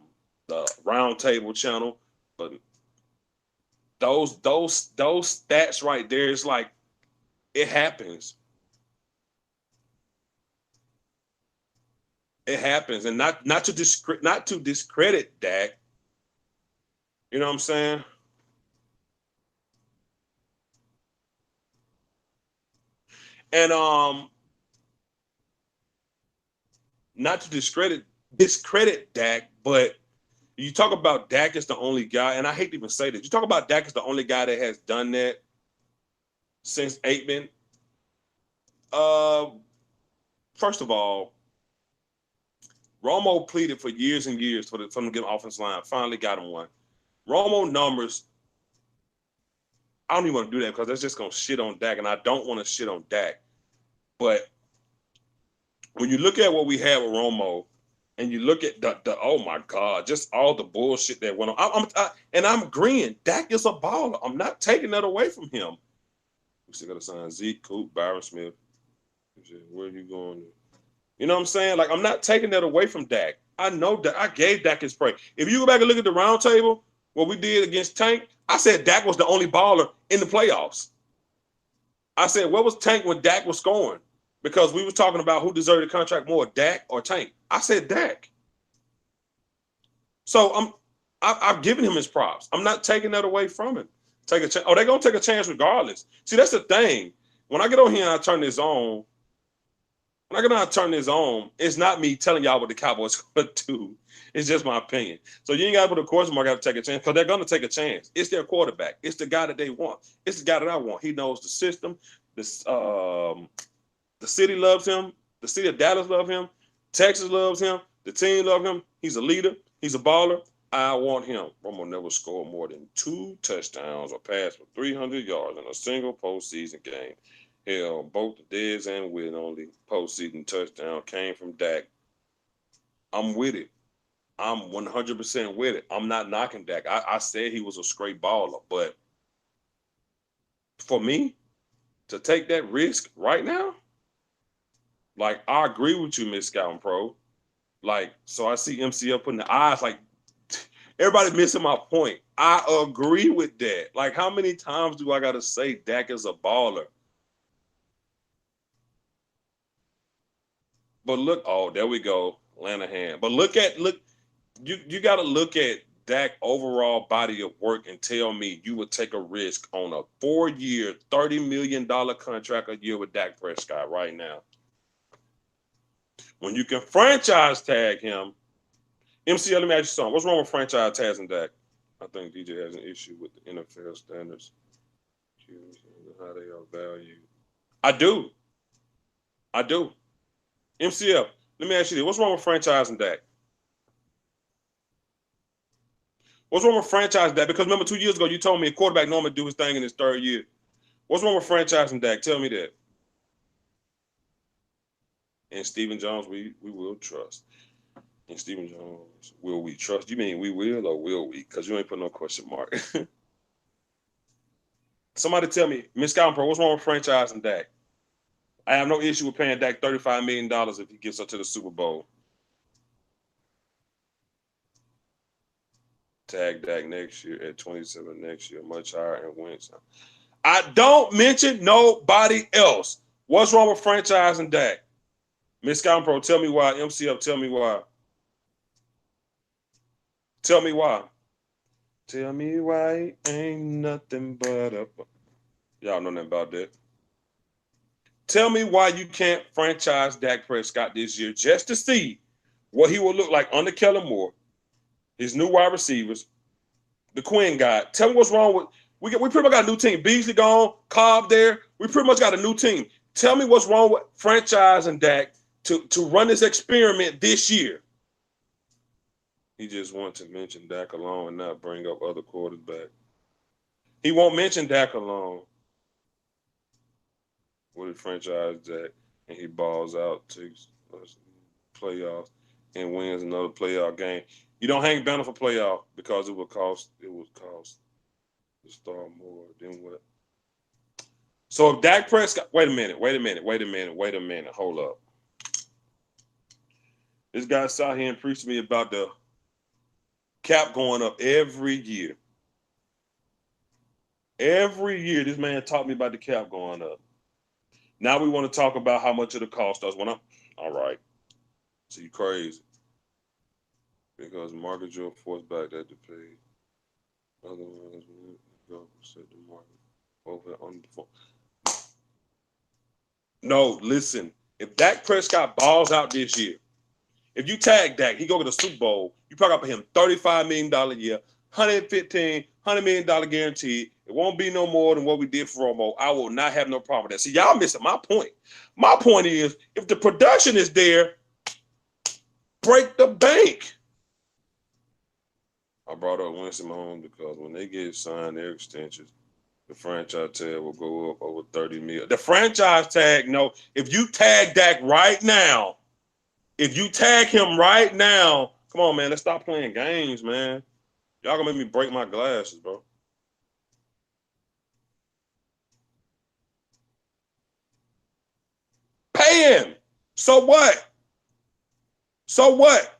the Roundtable channel. But those stats right there, it's like it happens. It happens, and not to discredit Dak. You know what I'm saying? And not to discredit Dak, but You talk about Dak is the only guy, and I hate to even say this. You talk about Dak is the only guy that has done that since Aikman. Uh, First of all, Romo pleaded for years and years for them to get an offensive line. Finally got him one. Romo numbers, I don't even want to do that because that's just gonna shit on Dak, and I don't want to shit on Dak. But when you look at what we have with Romo, and you look at the oh my god, just all the bullshit that went on. I'm agreeing. Dak is a baller. I'm not taking that away from him. We still got to sign Zeke, Coop, Byron Smith. Where are you going? You know what I'm saying? Like, I'm not taking that away from Dak. I know that I gave Dak his praise. If you go back and look at the round table, what we did against Tank, I said Dak was the only baller in the playoffs. I said, what was Tank when Dak was scoring? Because we were talking about who deserved the contract more, Dak or Tank. I said Dak. So I've given him his props. I'm not taking that away from him. Take a chance. Oh, they're gonna take a chance regardless. See, that's the thing. When I get on here and I turn this on, it's not me telling y'all what the Cowboys are gonna do. It's just my opinion. So you ain't gotta put a question mark. Got to take a chance because they're gonna take a chance. It's their quarterback. It's the guy that they want. It's the guy that I want. He knows the system. The city loves him. The city of Dallas loves him. Texas loves him. The team loves him. He's a leader. He's a baller. I want him. Romo never scored more than 2 touchdowns or passed for 300 yards in a single postseason game. Hell, both the Dez and Witten only postseason touchdown came from Dak. I'm with it. I'm 100% with it. I'm not knocking Dak. I said he was a straight baller, but for me to take that risk right now, like, I agree with you, Miss Scouting Pro. Like, so I see MCL putting the eyes, like, everybody missing my point. I agree with that. Like, how many times do I got to say Dak is a baller? But look, oh, there we go, Lanahan. But look, you got to look at Dak overall body of work and tell me you would take a risk on a 4-year, $30 million contract a year with Dak Prescott right now. When you can franchise tag him, MCL, let me ask you something. What's wrong with franchise tagging Dak? I think DJ has an issue with the NFL standards. How they are valued. I do. MCL, let me ask you this. What's wrong with franchising Dak? What's wrong with franchising Dak? Because remember 2 years ago, you told me a quarterback normally do his thing in his 3rd year. What's wrong with franchising Dak? Tell me that. And Stephen Jones, we will trust. And Stephen Jones, will we trust? You mean we will or will we? Because you ain't put no question mark. Somebody tell me, Miss Scouting Pro, what's wrong with franchising Dak? I have no issue with paying Dak $35 million if he gets up to the Super Bowl. Tag Dak next year at 27 next year, much higher and wins. I don't mention nobody else. What's wrong with franchising Dak? Miss Scouting Pro, tell me why. MCF, tell me why. Tell me why. Tell me why ain't nothing but a... Y'all know nothing about that. Tell me why you can't franchise Dak Prescott this year just to see what he will look like under Kellen Moore, his new wide receivers, the Quinn guy. Tell me what's wrong with... We pretty much got a new team. Beasley gone, Cobb there. We pretty much got a new team. Tell me what's wrong with franchising Dak to run this experiment this year. He just wants to mention Dak alone and not bring up other quarterbacks. He won't mention Dak alone. What if franchise Dak and he balls out, takes playoffs, and wins another playoff game? You don't hang banner for playoff because it would cost the star more than what. So if Dak Prescott, wait a minute, hold up. This guy sat here and preached to me about the cap going up every year. Every year, this man taught me about the cap going up. Now we want to talk about how much it'll cost us. All right. So you crazy. Because market your force back that to pay. Otherwise, we go set the market over on the phone. No, listen. If Dak Prescott balls out this year, If you tag Dak, he go to the Super Bowl. You probably got to pay him $35 million a year, $100 million guaranteed. It won't be no more than what we did for Romo. I will not have no problem with that. See, y'all missing my point. My point is, if the production is there, break the bank. I brought up Winston Mahomes because when they get signed their extensions, the franchise tag will go up over 30 million. The franchise tag, no. If you tag Dak right now, if you tag him right now, come on, man, let's stop playing games, man. Y'all gonna make me break my glasses, bro. Pay him. So what? So what?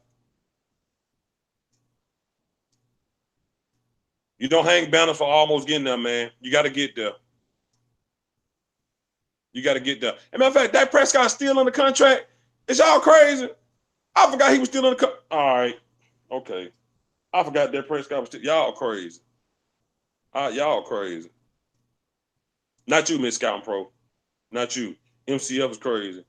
You don't hang banners for almost getting there, man. You got to get there. You got to get there. As a matter of fact, Dak Prescott's still on the contract. Is y'all crazy? I forgot he was still on the contract. All right. Okay. I forgot Dak Prescott was still. Y'all crazy. Y'all crazy. Not you, Miss Scouting Pro. Not you. MCF is crazy.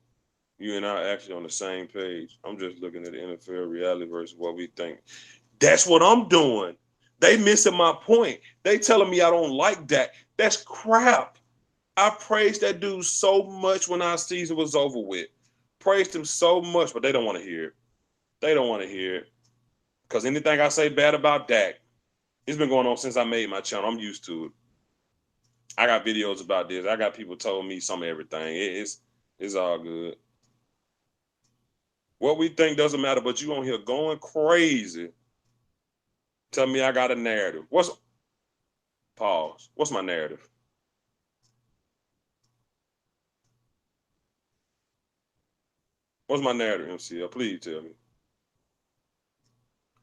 You and I are actually on the same page. I'm just looking at the NFL reality versus what we think. That's what I'm doing. They missing my point. They telling me I don't like Dak. That's crap. I praised that dude so much when our season was over with. Praised him so much, but they don't want to hear it. They don't want to hear it. Because anything I say bad about Dak, it's been going on since I made my channel. I'm used to it. I got videos about this. I got people told me some of everything. It's all good. What we think doesn't matter, but you on here going crazy. Tell me I got a narrative. Pause. What's my narrative? What's my narrative, MCL? Please tell me.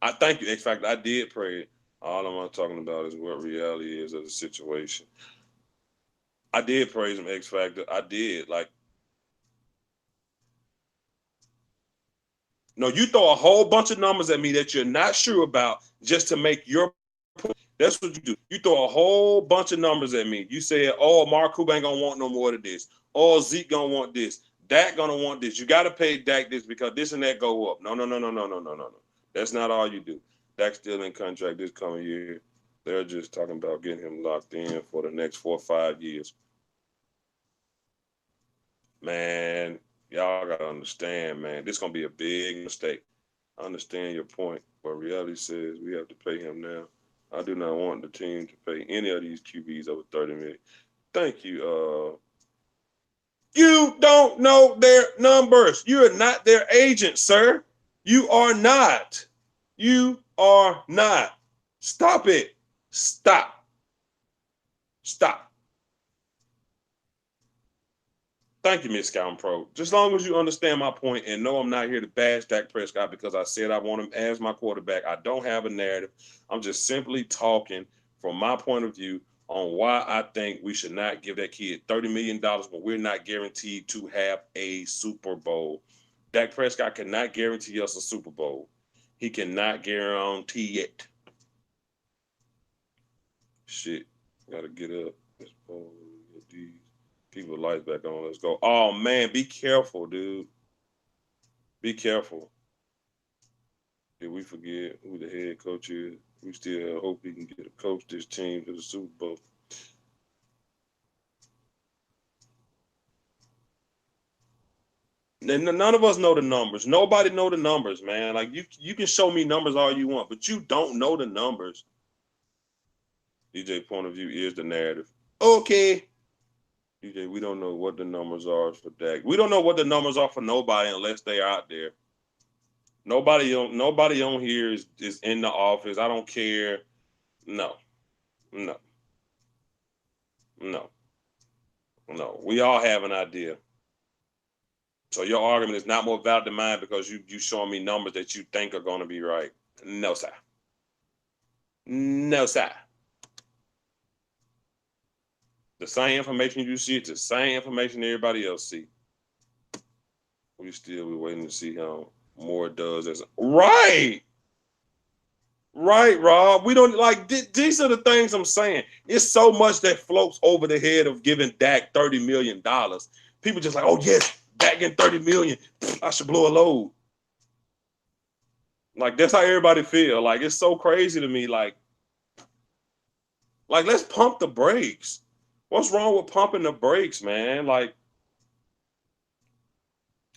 I thank you, X Factor. I did pray. All I'm talking about is what reality is of the situation. I did praise him, X Factor. I did. No, you throw a whole bunch of numbers at me that you're not sure about just to make your point. That's what you do. You throw a whole bunch of numbers at me. You say, oh, Mark Cuban ain't gonna want no more of this. Oh, Zeke gonna want this. Dak gonna want this. You gotta pay Dak this because this and that go up. No. That's not all you do. Dak's still in contract this coming year. They're just talking about getting him locked in for the next 4 or 5 years. Man, y'all gotta understand, man. This gonna be a big mistake. I understand your point, but reality says we have to pay him now. I do not want the team to pay any of these QBs over 30 million. Thank you. You don't know their numbers. You are not their agent, sir. You are not. You are not. Stop it. Stop. Thank you, Miss Scouting Pro. Just as long as you understand my point and know I'm not here to bash Dak Prescott because I said I want him as my quarterback. I don't have a narrative. I'm just simply talking from my point of view on why I think we should not give that kid $30 million when we're not guaranteed to have a Super Bowl. Dak Prescott cannot guarantee us a Super Bowl. He cannot guarantee it. Shit. Gotta get up. People lights back on. Let's go. Oh man, be careful, dude. Be careful. Did we forget who the head coach is? We still hope he can get a coach this team to the Super Bowl. None of us know the numbers. Nobody know the numbers, man. Like you can show me numbers all you want, but you don't know the numbers. DJ point of view is the narrative. Okay. DJ, we don't know what the numbers are for Dak. We don't know what the numbers are for nobody unless they are out there. Nobody on here is in the office. I don't care. No. We all have an idea. So your argument is not more valid than mine because you showing me numbers that you think are going to be right. No, sir. No, sir. The same information you see, it's the same information everybody else see. We're waiting to see how more does as right, Rob. We don't like these are the things I'm saying. It's so much that floats over the head of giving Dak $30 million. People just like, oh yes, Dak getting $30 million. I should blow a load. Like that's how everybody feel. Like it's so crazy to me. Like let's pump the brakes. What's wrong with pumping the brakes, man? Like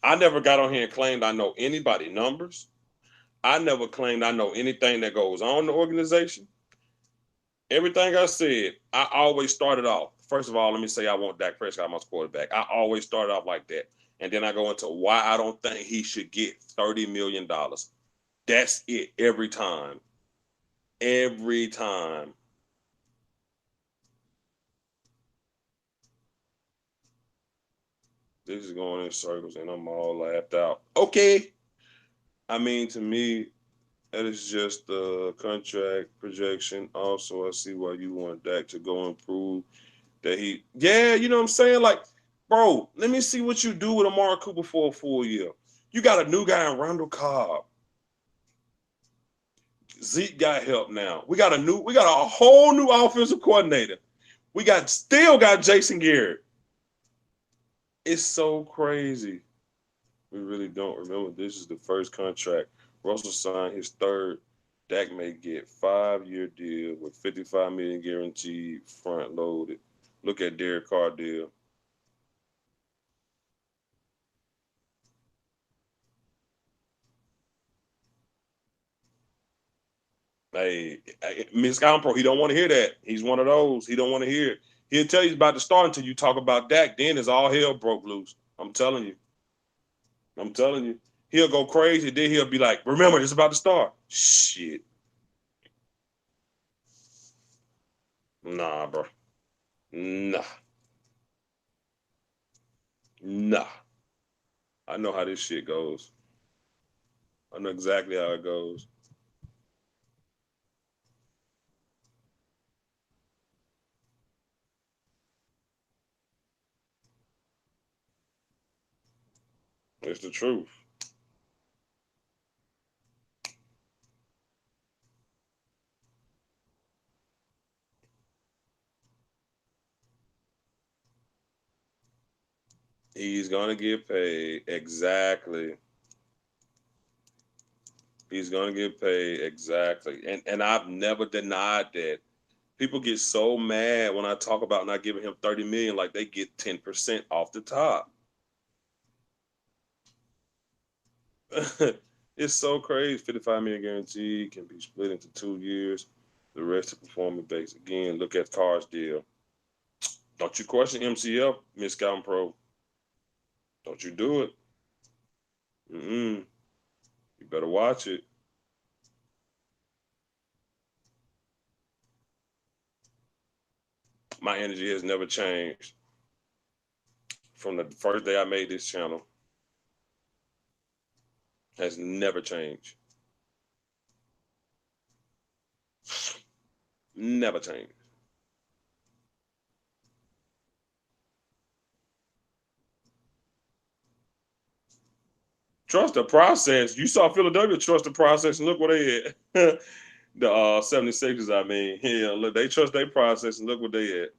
I never got on here and claimed I know anybody numbers. I never claimed I know anything that goes on in the organization. Everything I said, I always started off. First of all, let me say I want Dak Prescott my quarterback. I always started off like that. And then I go into why I don't think he should get $30 million. That's it every time. Every time. This is going in circles and I'm all laughed out. Okay. I mean, to me, that is just the contract projection. Also, I see why you want Dak to go improve. That yeah, you know what I'm saying? Like, bro, let me see what you do with Amari Cooper for a full year. You got a new guy in Randall Cobb. Zeke got help now. We got a whole new offensive coordinator. Still got Jason Garrett. It's so crazy. We really don't remember this is the first contract. Russell signed his third. Dak may get 5-year deal with 55 million guaranteed, front loaded. Look at Derek Carr deal. Hey, Miss Compro, he don't want to hear that. He's one of those. He don't want to hear it. He'll tell you he's about to start until you talk about Dak. Then it's all hell broke loose. I'm telling you. I'm telling you. He'll go crazy. Then he'll be like, remember, it's about to start. Shit. Nah, bro. Nah. Nah. I know how this shit goes. I know exactly how it goes. It's the truth. He's gonna get paid. Exactly. He's gonna get paid. Exactly. And I've never denied that. People get so mad when I talk about not giving him 30 million, like they get 10% off the top. It's so crazy. 55 million guarantee can be split into 2 years. The rest of performance based. Again, look at Carr's deal. Don't you question MCF, Miss Scouting Pro. Don't you do it. Mm-mm. You better watch it. My energy has never changed from the first day I made this channel. Has never changed. Never changed. Trust the process. You saw Philadelphia trust the process, and look what they had. The 76ers, I mean. Yeah, look, they trust their process, and look what they had.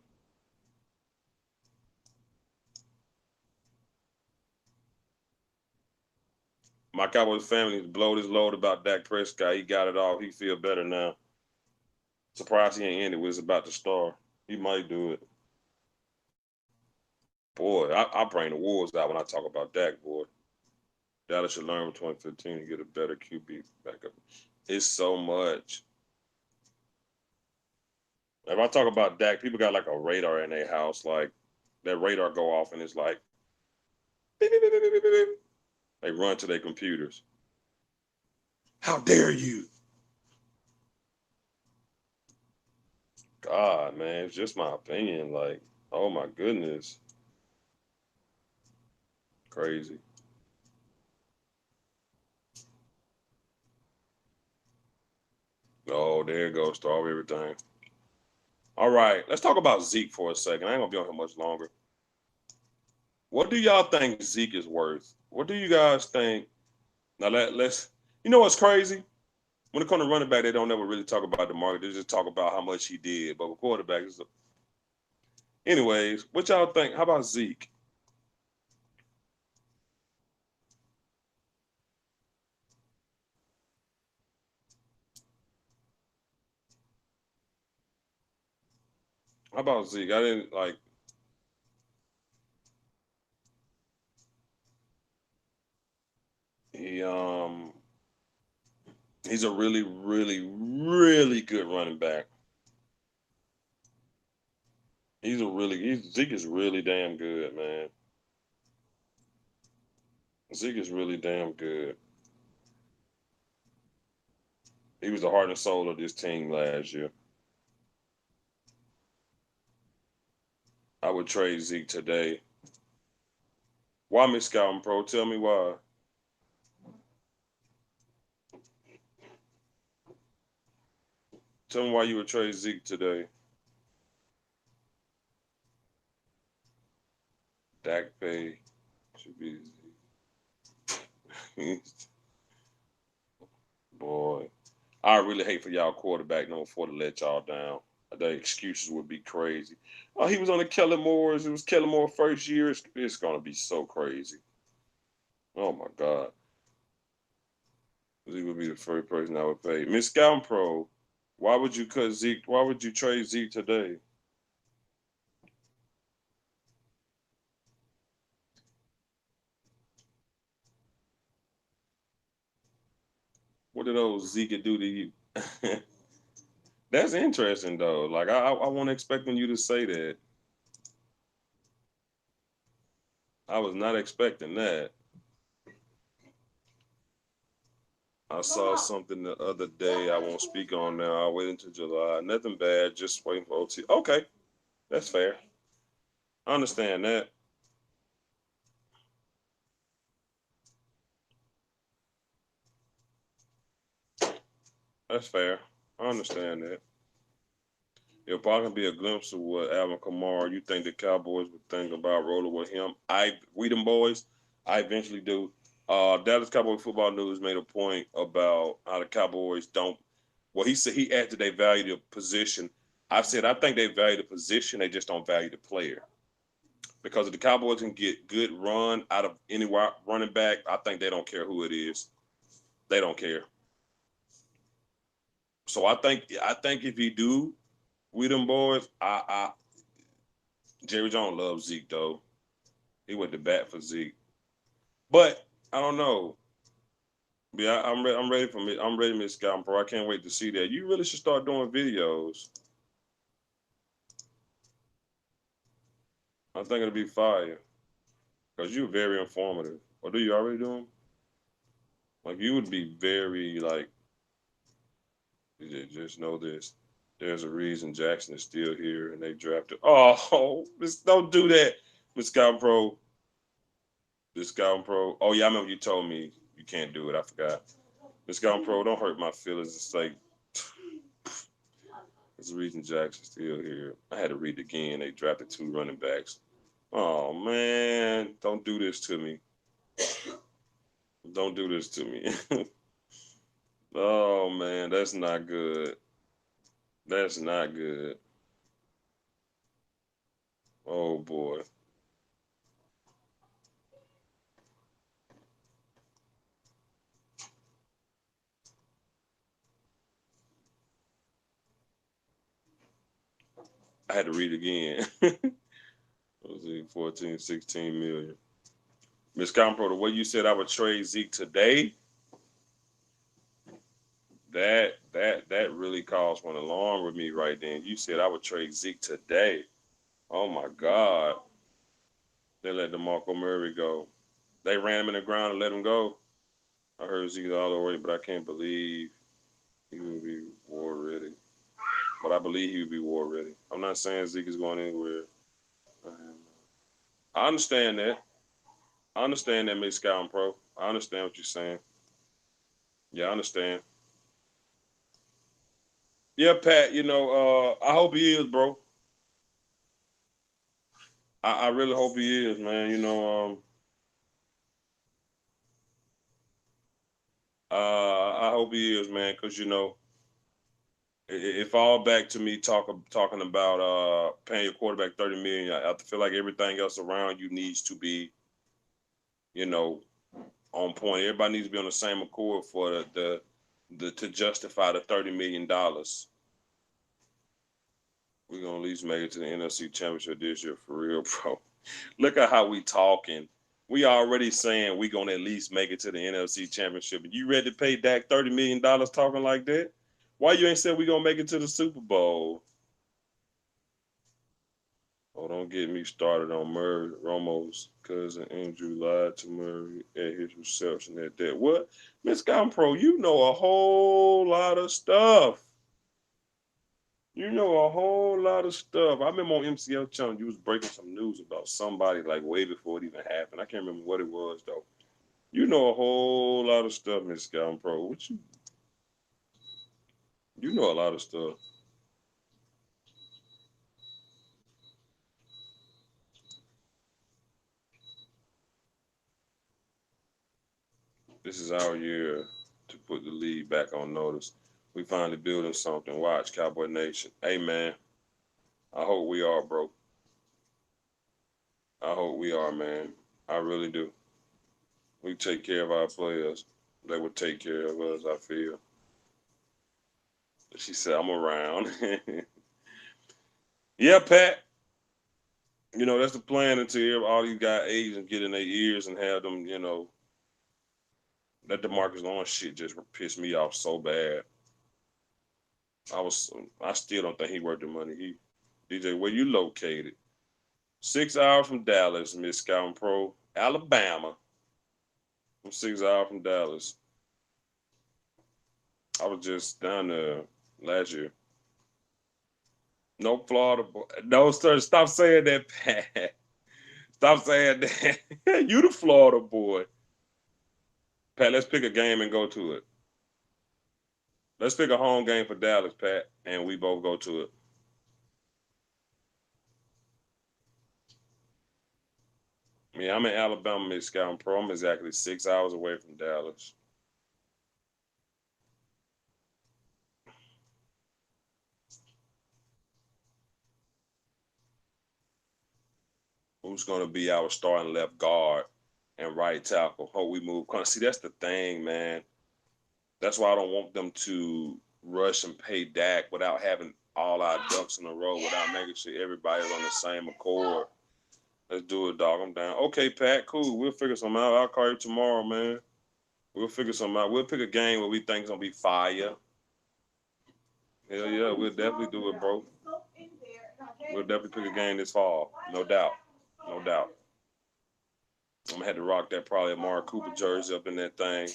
My Cowboys family blowed his load about Dak Prescott. He got it off. He feel better now. Surprised he ain't ended with it's about to start. He might do it. Boy, I bring the wolves out when I talk about Dak, boy. Dallas should learn from 2015 and get a better QB backup. It's so much. If I talk about Dak, people got like a radar in their house. Like that radar go off and it's like beep, beep, beep, beep, beep, beep. They run to their computers. How dare you? God, man, it's just my opinion. Like, oh my goodness, crazy. Oh, there it goes. Start everything. All right, let's talk about Zeke for a second. I ain't gonna be on here much longer. What do y'all think Zeke is worth? What do you guys think? Now let's. You know what's crazy? When it comes to running back, they don't ever really talk about the market. They just talk about how much he did. But with quarterbacks, anyways, what y'all think? How about Zeke? How about Zeke? I didn't like he he's a really, really, really good running back. Zeke is really damn good, man. Zeke is really damn good. He was the heart and soul of this team last year. I would trade Zeke today. Why Miss Scouting Pro? Tell me why. Tell me why you would trade Zeke today. Dak pay should be boy. I really hate for y'all quarterback number 4 to let y'all down. The excuses would be crazy. Oh, he was on the Kellen Moore's. It was Kellen Moore first year. It's gonna be so crazy. Oh my God. Zeke would be the first person I would pay. Miss Scouting Pro, why would you cut Zeke? Why would you trade Zeke today? What did old Zeke do to you? That's interesting though. Like I wasn't expecting you to say that. I was not expecting that. I saw something the other day. I won't speak on now. I'll wait until July. Nothing bad. Just waiting for OT. Okay, that's fair. I understand that. That's fair. I understand that. If I can be a glimpse of what Alvin Kamara, you think the Cowboys would think about rolling with him? We them boys. I eventually do. Dallas Cowboy Football News made a point about how the Cowboys don't. Well, he said he added they value the position. I said I think they value the position. They just don't value the player. Because if the Cowboys can get good run out of any running back, I think they don't care who it is. They don't care. So I think if you do, we them boys, Jerry Jones loves Zeke though. He went to bat for Zeke, but I don't know. Yeah, I'm ready for me. I'm ready, Miss Scott Pro. I can't wait to see that. You really should start doing videos. I think it'll be fire because you're very informative. Or do you already do them? Like you would be very like. Just know this. There's a reason Jackson is still here, and they drafted. Oh, don't do that, Miss Scott Pro. Miss Scott Pro. Oh yeah, I remember you told me you can't do it. I forgot. Miss Scott Pro, don't hurt my feelings. It's like there's a reason Jackson's still here. I had to read it again. They drafted 2 running backs. Oh man, don't do this to me. Don't do this to me. Oh man, that's not good. That's not good. Oh boy. I had to read it again. Was it 14, 16 million? Miss Compro, the way you said I would trade Zeke today, that really caused one alarm with me right then. You said I would trade Zeke today. Oh my God. They let DeMarco Murray go. They ran him in the ground and let him go. I heard Zeke all the way, but I can't believe he would be war ready. But I believe he would be war ready. I'm not saying Zeke is going anywhere. I understand that. I understand that, Miss Scout Pro. I understand what you're saying. Yeah, I understand. Yeah, Pat. I hope he is, bro. I really hope he is, man. I hope he is, man, because it fall back to me talking about paying your quarterback 30 million. I feel like everything else around you needs to be, you know, on point. Everybody needs to be on the same accord for the to justify the $30 million. We're gonna at least make it to the NFC Championship this year for real, bro. Look at how we talking. We already saying we gonna at least make it to the NFC Championship. You ready to pay Dak $30 million talking like that? Why you ain't said we gonna make it to the Super Bowl? Oh, don't get me started on Murray Romo's cousin Andrew lied to Murray at his reception at that. What? Miss Gum Pro, you know a whole lot of stuff. You know a whole lot of stuff. I remember on MCL channel you was breaking some news about somebody like way before it even happened. I can't remember what it was though. You know a whole lot of stuff, Miss Gum Pro. What you know a lot of stuff. This is our year to put the league back on notice. We finally building something. Watch, Cowboy Nation. Hey man, I hope we are, bro. I hope we are, man. I really do. We take care of our players. They would take care of us, I feel. She said, I'm around. Yeah, Pat. You know, that's the plan until all these guys agents get in their ears and have them, that DeMarcus Lawrence shit just pissed me off so bad. I still don't think he worth the money. DJ, where you located? 6 hours from Dallas, Miss Scouting Pro, Alabama. I'm 6 hours from Dallas. I was just down there last year. No Florida boy. No, sir. Stop saying that, Pat. Stop saying that. You the Florida boy. Pat, let's pick a game and go to it. Let's pick a home game for Dallas, Pat, and we both go to it. Yeah, I'm in Alabama, Miss Scouting Pro. I'm exactly 6 hours away from Dallas. Who's going to be our starting left guard and right tackle? Hope we move. See, that's the thing, man. That's why I don't want them to rush and pay Dak without having all our ducks in a row, without making sure everybody's on the same accord. Let's do it, dog. I'm down. Okay, Pat, cool. We'll figure something out. I'll call you tomorrow, man. We'll figure something out. We'll pick a game where we think it's gonna be fire. Hell yeah, we'll definitely do it, bro. We'll definitely pick a game this fall. No doubt. No doubt. I'm gonna have to rock that probably a Amari Cooper jersey up in that thing.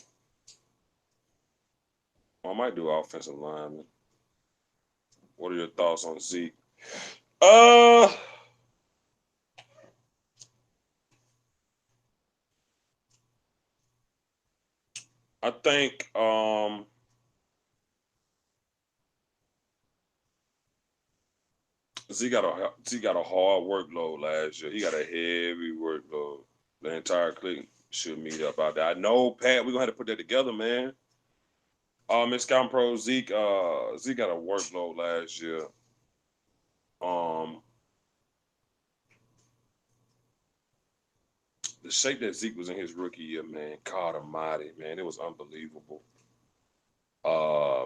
I might do offensive lineman. What are your thoughts on Zeke? Uh I think Z got a hard workload last year. He got a heavy workload. The entire clique should meet up out there. I know, Pat. We're gonna have to put that together, man. Miss Scouting Pro Zeke got a workload last year. Um, the shape that Zeke was in his rookie year, man. God Almighty, man, it was unbelievable. Uh,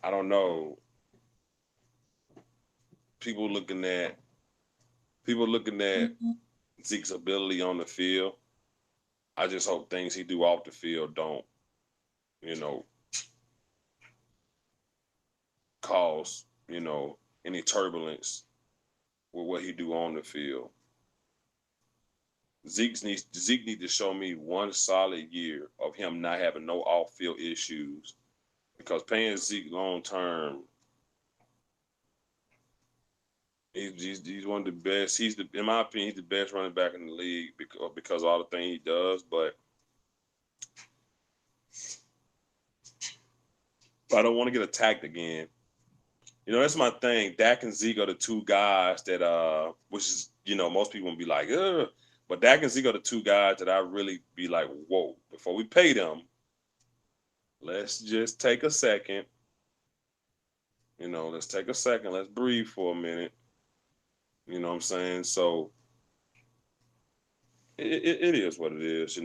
I don't know. People looking at people looking at Zeke's ability on the field. I just hope things he do off the field don't, you know, cause any turbulence with what he do on the field. Zeke needs to show me one solid year of him not having no off field issues, because paying Zeke long term, he's one of the best. In my opinion, he's the best running back in the league because of all the things he does. But I don't want to get attacked again. That's my thing. Dak and Zeke are the two guys that which is most people will be like, ugh. But Dak and Zeke are the two guys that I really be like, whoa, before we pay them, let's just take a second. Let's take a second. Let's breathe for a minute. You know what I'm saying? So it is what it is.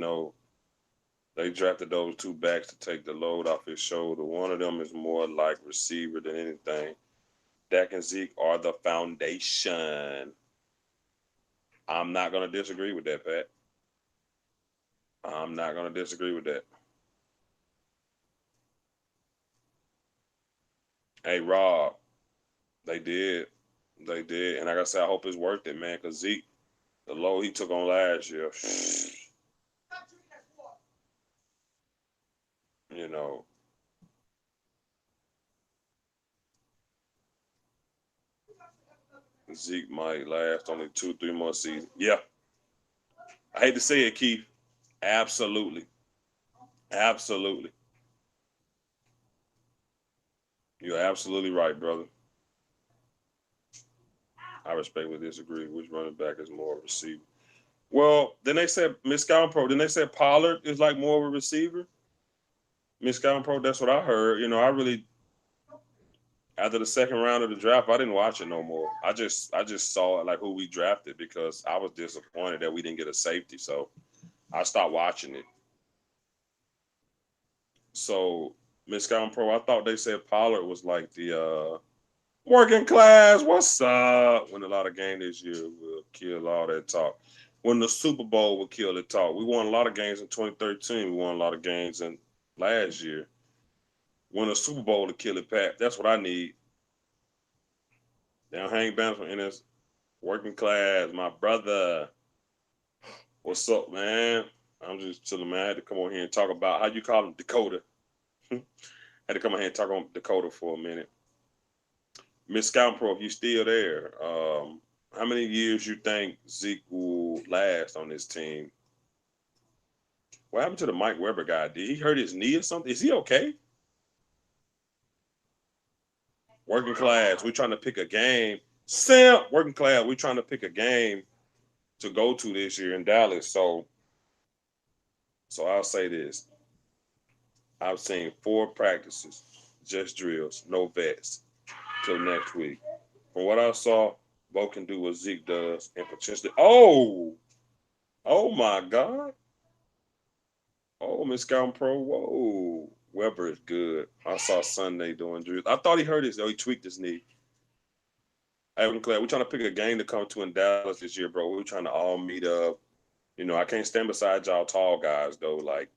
They drafted those two backs to take the load off his shoulder. One of them is more like receiver than anything. Dak and Zeke are the foundation. I'm not gonna disagree with that, Pat. I'm not gonna disagree with that. Hey, Rob, they did, they did, and like I said, I hope it's worth it, man. Cause Zeke, the low he took on last year, you know, Zeke might last only 2, 3 more seasons. Yeah, I hate to say it, Keith. Absolutely, absolutely, you're absolutely right, brother. I respectfully disagree. Which running back is more of a receiver? Well, then they said Miss Scouting Pro. Then they said Pollard is like more of a receiver. Miss Scouting Pro. That's what I heard. I really after the second round of the draft, I didn't watch it no more. I just saw like who we drafted because I was disappointed that we didn't get a safety. So I stopped watching it. So Miss Scouting Pro, I thought they said Pollard was like the working class. What's up? Win a lot of games this year. We'll kill all that talk. When the Super Bowl will kill the talk. We won a lot of games in 2013. We won a lot of games in last year. Win a Super Bowl to kill it, Pat. That's what I need. Down hang bands from NS working class. My brother. What's up, man? I'm just chilling, man. I had to come on here and talk about how you call him Dakota. Had to come on here and talk on Dakota for a minute. Miss Scouting Pro, if you still there, how many years you think Zeke will last on this team? What happened to the Mike Weber guy? Did he hurt his knee or something? Is he okay? Working class, we're trying to pick a game. Simp, working class, we're trying to pick a game to go to this year in Dallas. So I'll say this. I've seen 4 practices, just drills, no vets, till next week. From what I saw, Bo can do what Zeke does and potentially. Oh my God. Oh, Miss Scouting Pro. Whoa. Weber is good. I saw Sunday doing drills. I thought he hurt his, he tweaked his knee. Hey, I'm glad we're trying to pick a game to come to in Dallas this year, bro. We're trying to all meet up. I can't stand beside y'all tall guys though. Like,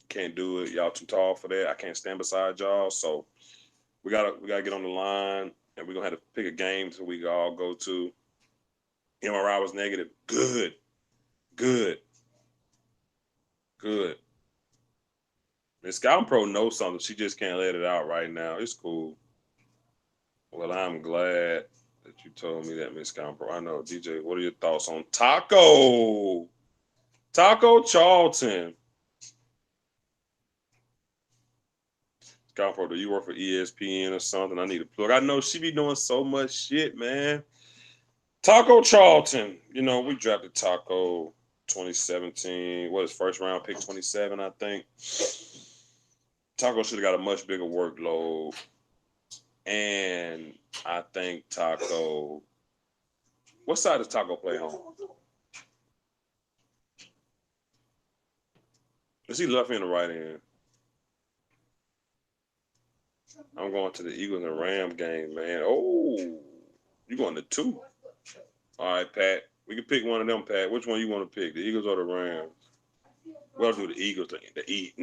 can't do it. Y'all too tall for that. I can't stand beside y'all. So we gotta get on the line, and we're gonna have to pick a game so we can all go to. MRI was negative. Good, good, good. Miss Scouting Pro knows something. She just can't let it out right now. It's cool. Well, I'm glad that you told me that, Miss Scouting Pro. I know, DJ. What are your thoughts on Taco? Taco Charlton. Scouting Pro, do you work for ESPN or something? I need a plug. I know she be doing so much shit, man. Taco Charlton. We drafted Taco 2017. What is first round pick 27, I think. Taco should have got a much bigger workload. And I think Taco. What side does Taco play on? Is he left hand or right hand? I'm going to the Eagles and Rams game, man. Oh, you going to 2? All right, Pat. We can pick one of them, Pat. Which one you want to pick, the Eagles or the Rams? We'll do the Eagles to eat.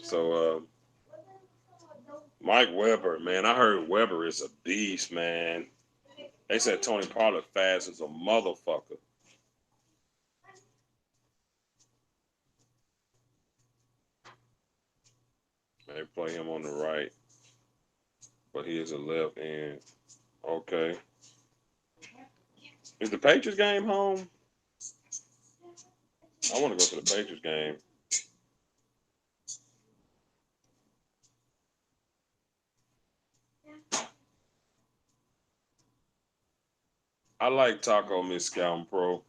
So Mike Weber, man. I heard Weber is a beast, man. They said Tony Pollard fast as a motherfucker. They play him on the right, but he is a left end. Okay. Is the Patriots game home? I want to go to the Patriots game. I like Taco Miss Scouting Pro.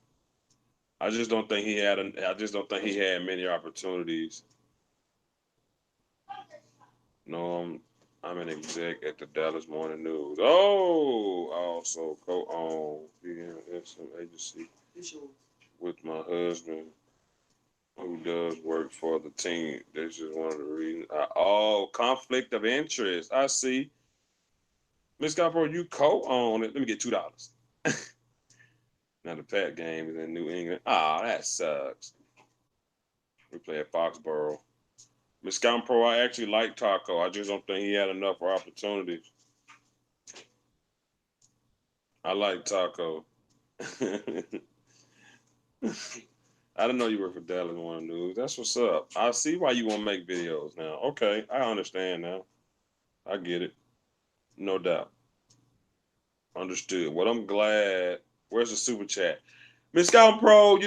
I just don't think he had. I just don't think he had many opportunities. No, I'm an exec at the Dallas Morning News. Oh, I also co-own some agency with my husband. Who does work for the team? This is one of the reasons. Oh, conflict of interest. I see. Miss Scarborough, you co-own it. Let me get $2. Now the Pat game is in New England. Ah, that sucks. We play at Foxborough. Miss Scarborough, I actually like Taco. I just don't think he had enough opportunities. I like Taco. I didn't know you were for Dallas One News. That's what's up. I see why you want to make videos now. Okay, I understand now. I get it. No doubt. Understood. Well, I'm glad. Where's the super chat? Miss Scout Pro,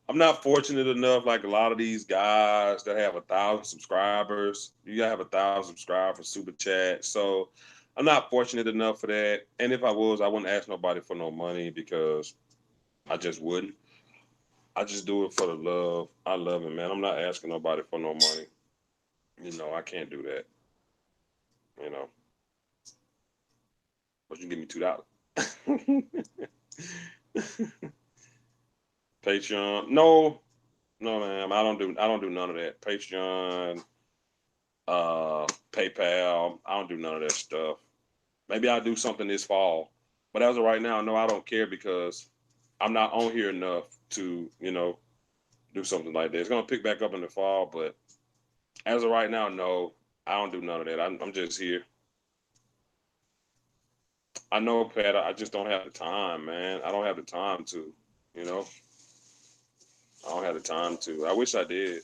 I'm not fortunate enough like a lot of these guys that have 1,000 subscribers. You gotta have 1,000 subscribers for super chat. So I'm not fortunate enough for that. And if I was, I wouldn't ask nobody for no money because I just wouldn't. I just do it for the love. I love it, man. I'm not asking nobody for no money. I can't do that. You know, but you can give me $2. Patreon, no, no, ma'am. I don't do none of that. Patreon, PayPal. I don't do none of that stuff. Maybe I'll do something this fall, but as of right now, no, I don't care because I'm not on here enough to do something like that. It's gonna pick back up in the fall, but as of right now, no, I don't do none of that. I'm just here. I know, Pat. I just don't have the time, man. I don't have the time to, you know. I don't have the time to. I wish I did.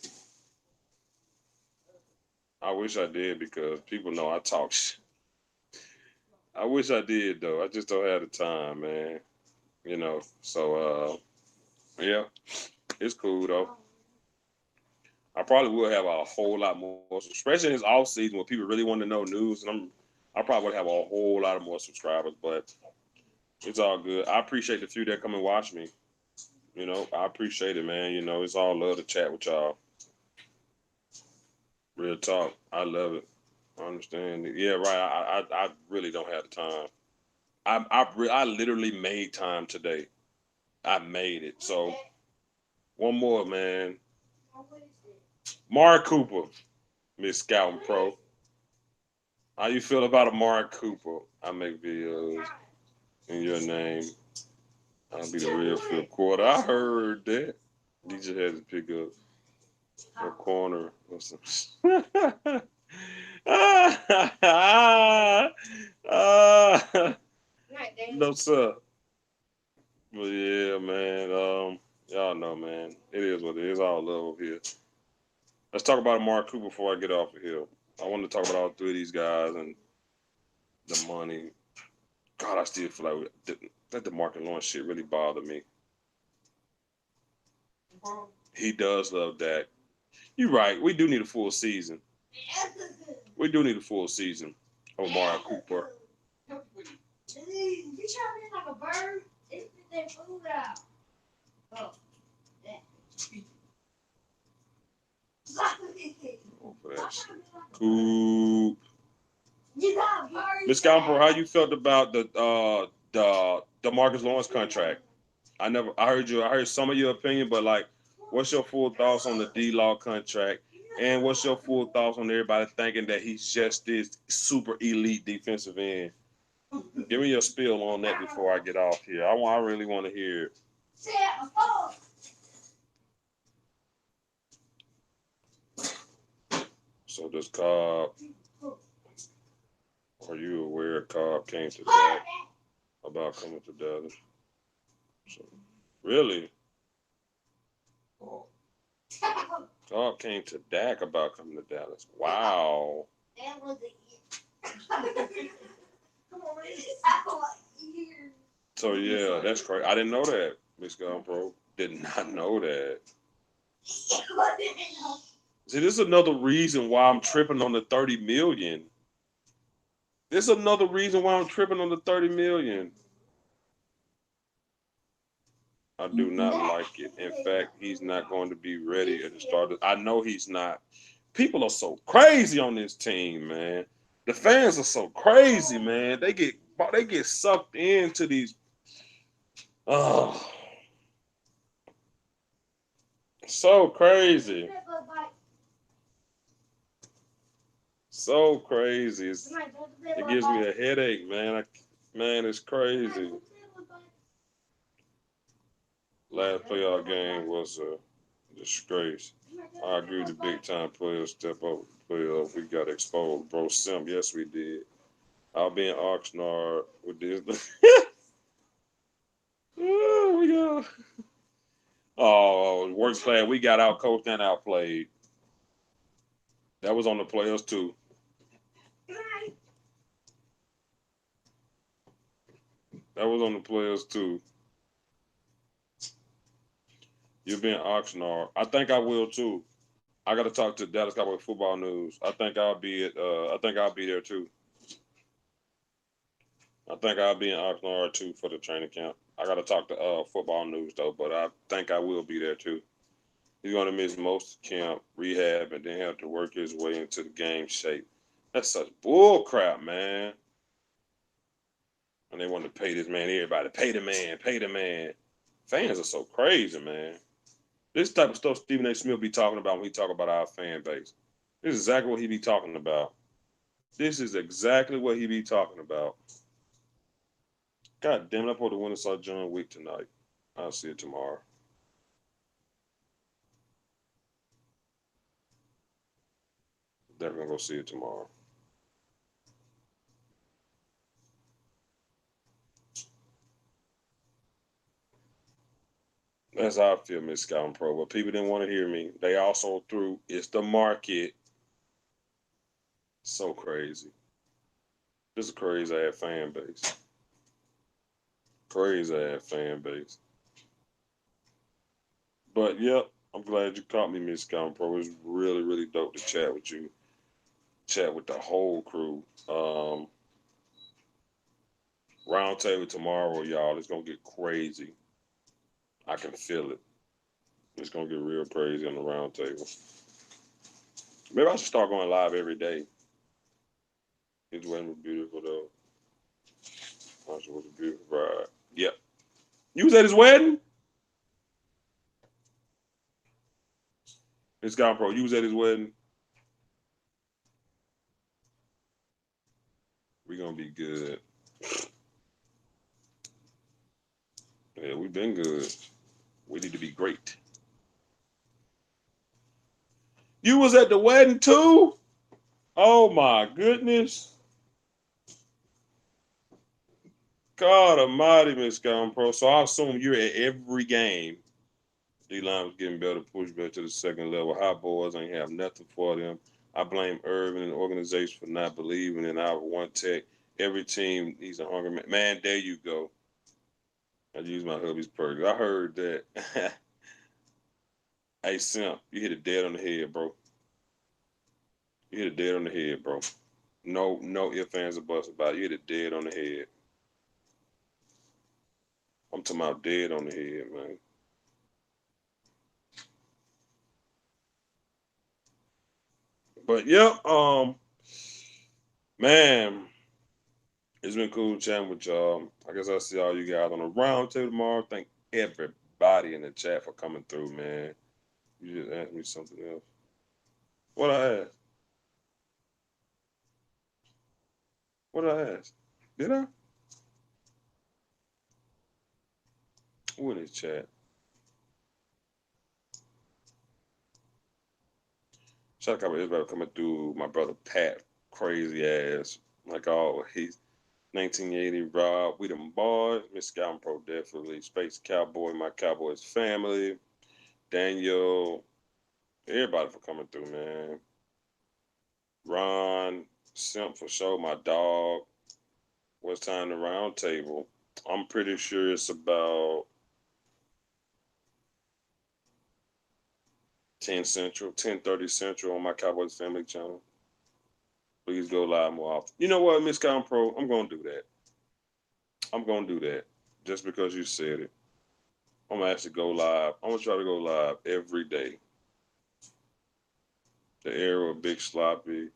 I wish I did because people know I talk. I wish I did though. I just don't have the time, man. So yeah, it's cool though. I probably will have a whole lot more, especially in this off season when people really want to know news, and I probably would have a whole lot of more subscribers, but it's all good. I appreciate the few that come and watch me. I appreciate it, man. It's all love to chat with y'all. Real talk. I love it. I understand it. Yeah, right. I really don't have the time. I literally made time today. I made it. So one more, man. Mark Cooper, Miss Scouting Pro. How you feel about a Mark Cooper? I make videos in your name. I'll be the real fifth quarter. I heard that. He just had to pick up a corner or something. No, sir. But yeah, man. Y'all know, man. It is what it is. All love over here. Let's talk about Mark Cooper before I get off of here. I want to talk about all three of these guys and the money. God, I still feel like that the Mark Lawrence shit really bothered me. He does love Dak. You're right. We do need a full season. We do need a full season of Mark Cooper. You trying to be like a bird? They spit their food out. Oh, for that shit. Cool. Miss Scalper, how you felt about the Marcus Lawrence contract? I heard you. I heard some of your opinion, but like, what's your full thoughts on the D-Law contract? And what's your full thoughts on everybody thinking that he's just this super elite defensive end? Give me your spiel on that before I get off here. I really want to hear it. So does Cobb, are you aware Cobb came to Dak about coming to Dallas? So, really? Cobb came to Dak about coming to Dallas. Wow. So yeah, that's crazy. I didn't know that, Miss Gun Pro. Did not know that. See, this is another reason why I'm tripping on the 30 million. This is another reason why I'm tripping on the 30 million. I do not like it. In fact, he's not going to be ready at the start. I know he's not. People are so crazy on this team, man. The fans are so crazy, man. They get sucked into these. Oh, So crazy. So crazy. It gives me a headache, man. Man, it's crazy. Last playoff game was a disgrace. I agree the big time players step up playoff. We got exposed. Bro Simp, yes we did. I'll be in Oxnard with this. Oh, we go. Oh, work class. We got out coached and outplayed. That was on the players too. That was on the players too. You'll be in Oxnard. I think I will too. I got to talk to Dallas Cowboy Football News. I think I'll be at. I think I'll be there too. I think I'll be in Oxnard too for the training camp. I got to talk to Football News though, but I think I will be there too. He's going to miss most camp, rehab, and then have to work his way into the game shape. That's such bull crap, man. And they want to pay this man. Everybody, pay the man, pay the man. Fans are so crazy, man. This type of stuff Stephen A. Smith be talking about when he talk about our fan base. This is exactly what he be talking about. This is exactly what he be talking about. God damn it, I'm supposed to win saw John Wick tonight. I'll see it tomorrow. Definitely gonna go see it tomorrow. That's how I feel, Miss Scouting Pro. But people didn't want to hear me. They also threw it's the market. So crazy. This is a crazy ass fan base. Crazy ass fan base. But yep, I'm glad you caught me, Miss Scouting Pro. It was really, really dope to chat with you. Chat with the whole crew. Round table tomorrow, y'all. It's gonna get crazy. I can feel it. It's gonna get real crazy on the round table. Maybe I should start going live every day. His wedding was beautiful though. It was a beautiful bride. Yep. You was at his wedding? This guy pro. You was at his wedding? We gonna be good. Yeah, we've been good. We need to be great. You was at the wedding too? Oh my goodness. God almighty, Miss Gum Pro. So I assume you're at every game. D-line was getting better, push back to the second level. Hot boys ain't have nothing for them. I blame Irvin and the organization for not believing in our one tech. Every team needs a hungry man. Man, there you go. I use my hubby's perks. I heard that. Hey, Simp, you hit it dead on the head, bro. You hit it dead on the head, bro. No ifs, ands, or buts about it. You hit it dead on the head. I'm talking about dead on the head, man. But yeah, man, it's been cool chatting with y'all. I guess I'll see all you guys on the round table tomorrow. Thank everybody in the chat for coming through, man. You just asked me something else. What I asked? What I asked? Did I? Who in this chat? Shout out to everybody coming through. My brother Pat, crazy ass, like always. 1980 Rob, we them boys. Miss Scouting Pro definitely. Space Cowboy, my Cowboys family. Daniel, everybody for coming through, man. Ron, Simp for sure, my dog. What's time the round table? I'm pretty sure it's about 10 Central, 10:30 Central on my Cowboys family channel. Please go live more often. You know what, Miss Scouting Pro? I'm gonna do that. I'm gonna do that. Just because you said it. I'm gonna actually go live. I'm gonna try to go live every day. The era of Big Sloppy.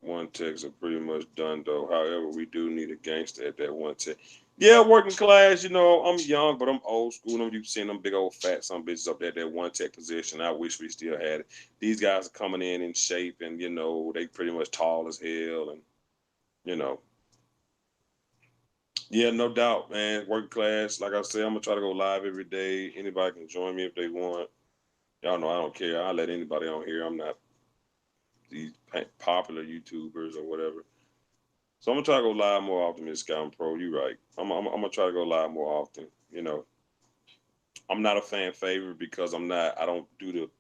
one techs are pretty much done though. However, we do need a gangster at that one tech. Yeah, working class. You know, I'm young, but I'm old school. You seen them big old fat some bitches up there at that one tech position. I wish we still had it. These guys are coming in shape, and you know they pretty much tall as hell, and you know, yeah, no doubt, man. Working class. Like I said, I'm gonna try to go live every day. Anybody can join me if they want. Y'all know I don't care. I let anybody on here. I'm not these popular YouTubers or whatever. So I'm gonna try to go live more often, Miss Scouting Pro. You right. I'm gonna try to go live more often. You know, I'm not a fan favorite because I'm not. I don't do the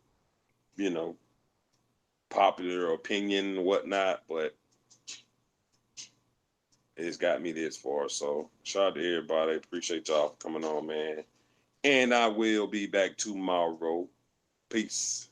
you know popular opinion and whatnot, but it's got me this far. So shout out to everybody. Appreciate y'all for coming on, man. And I will be back tomorrow. Peace.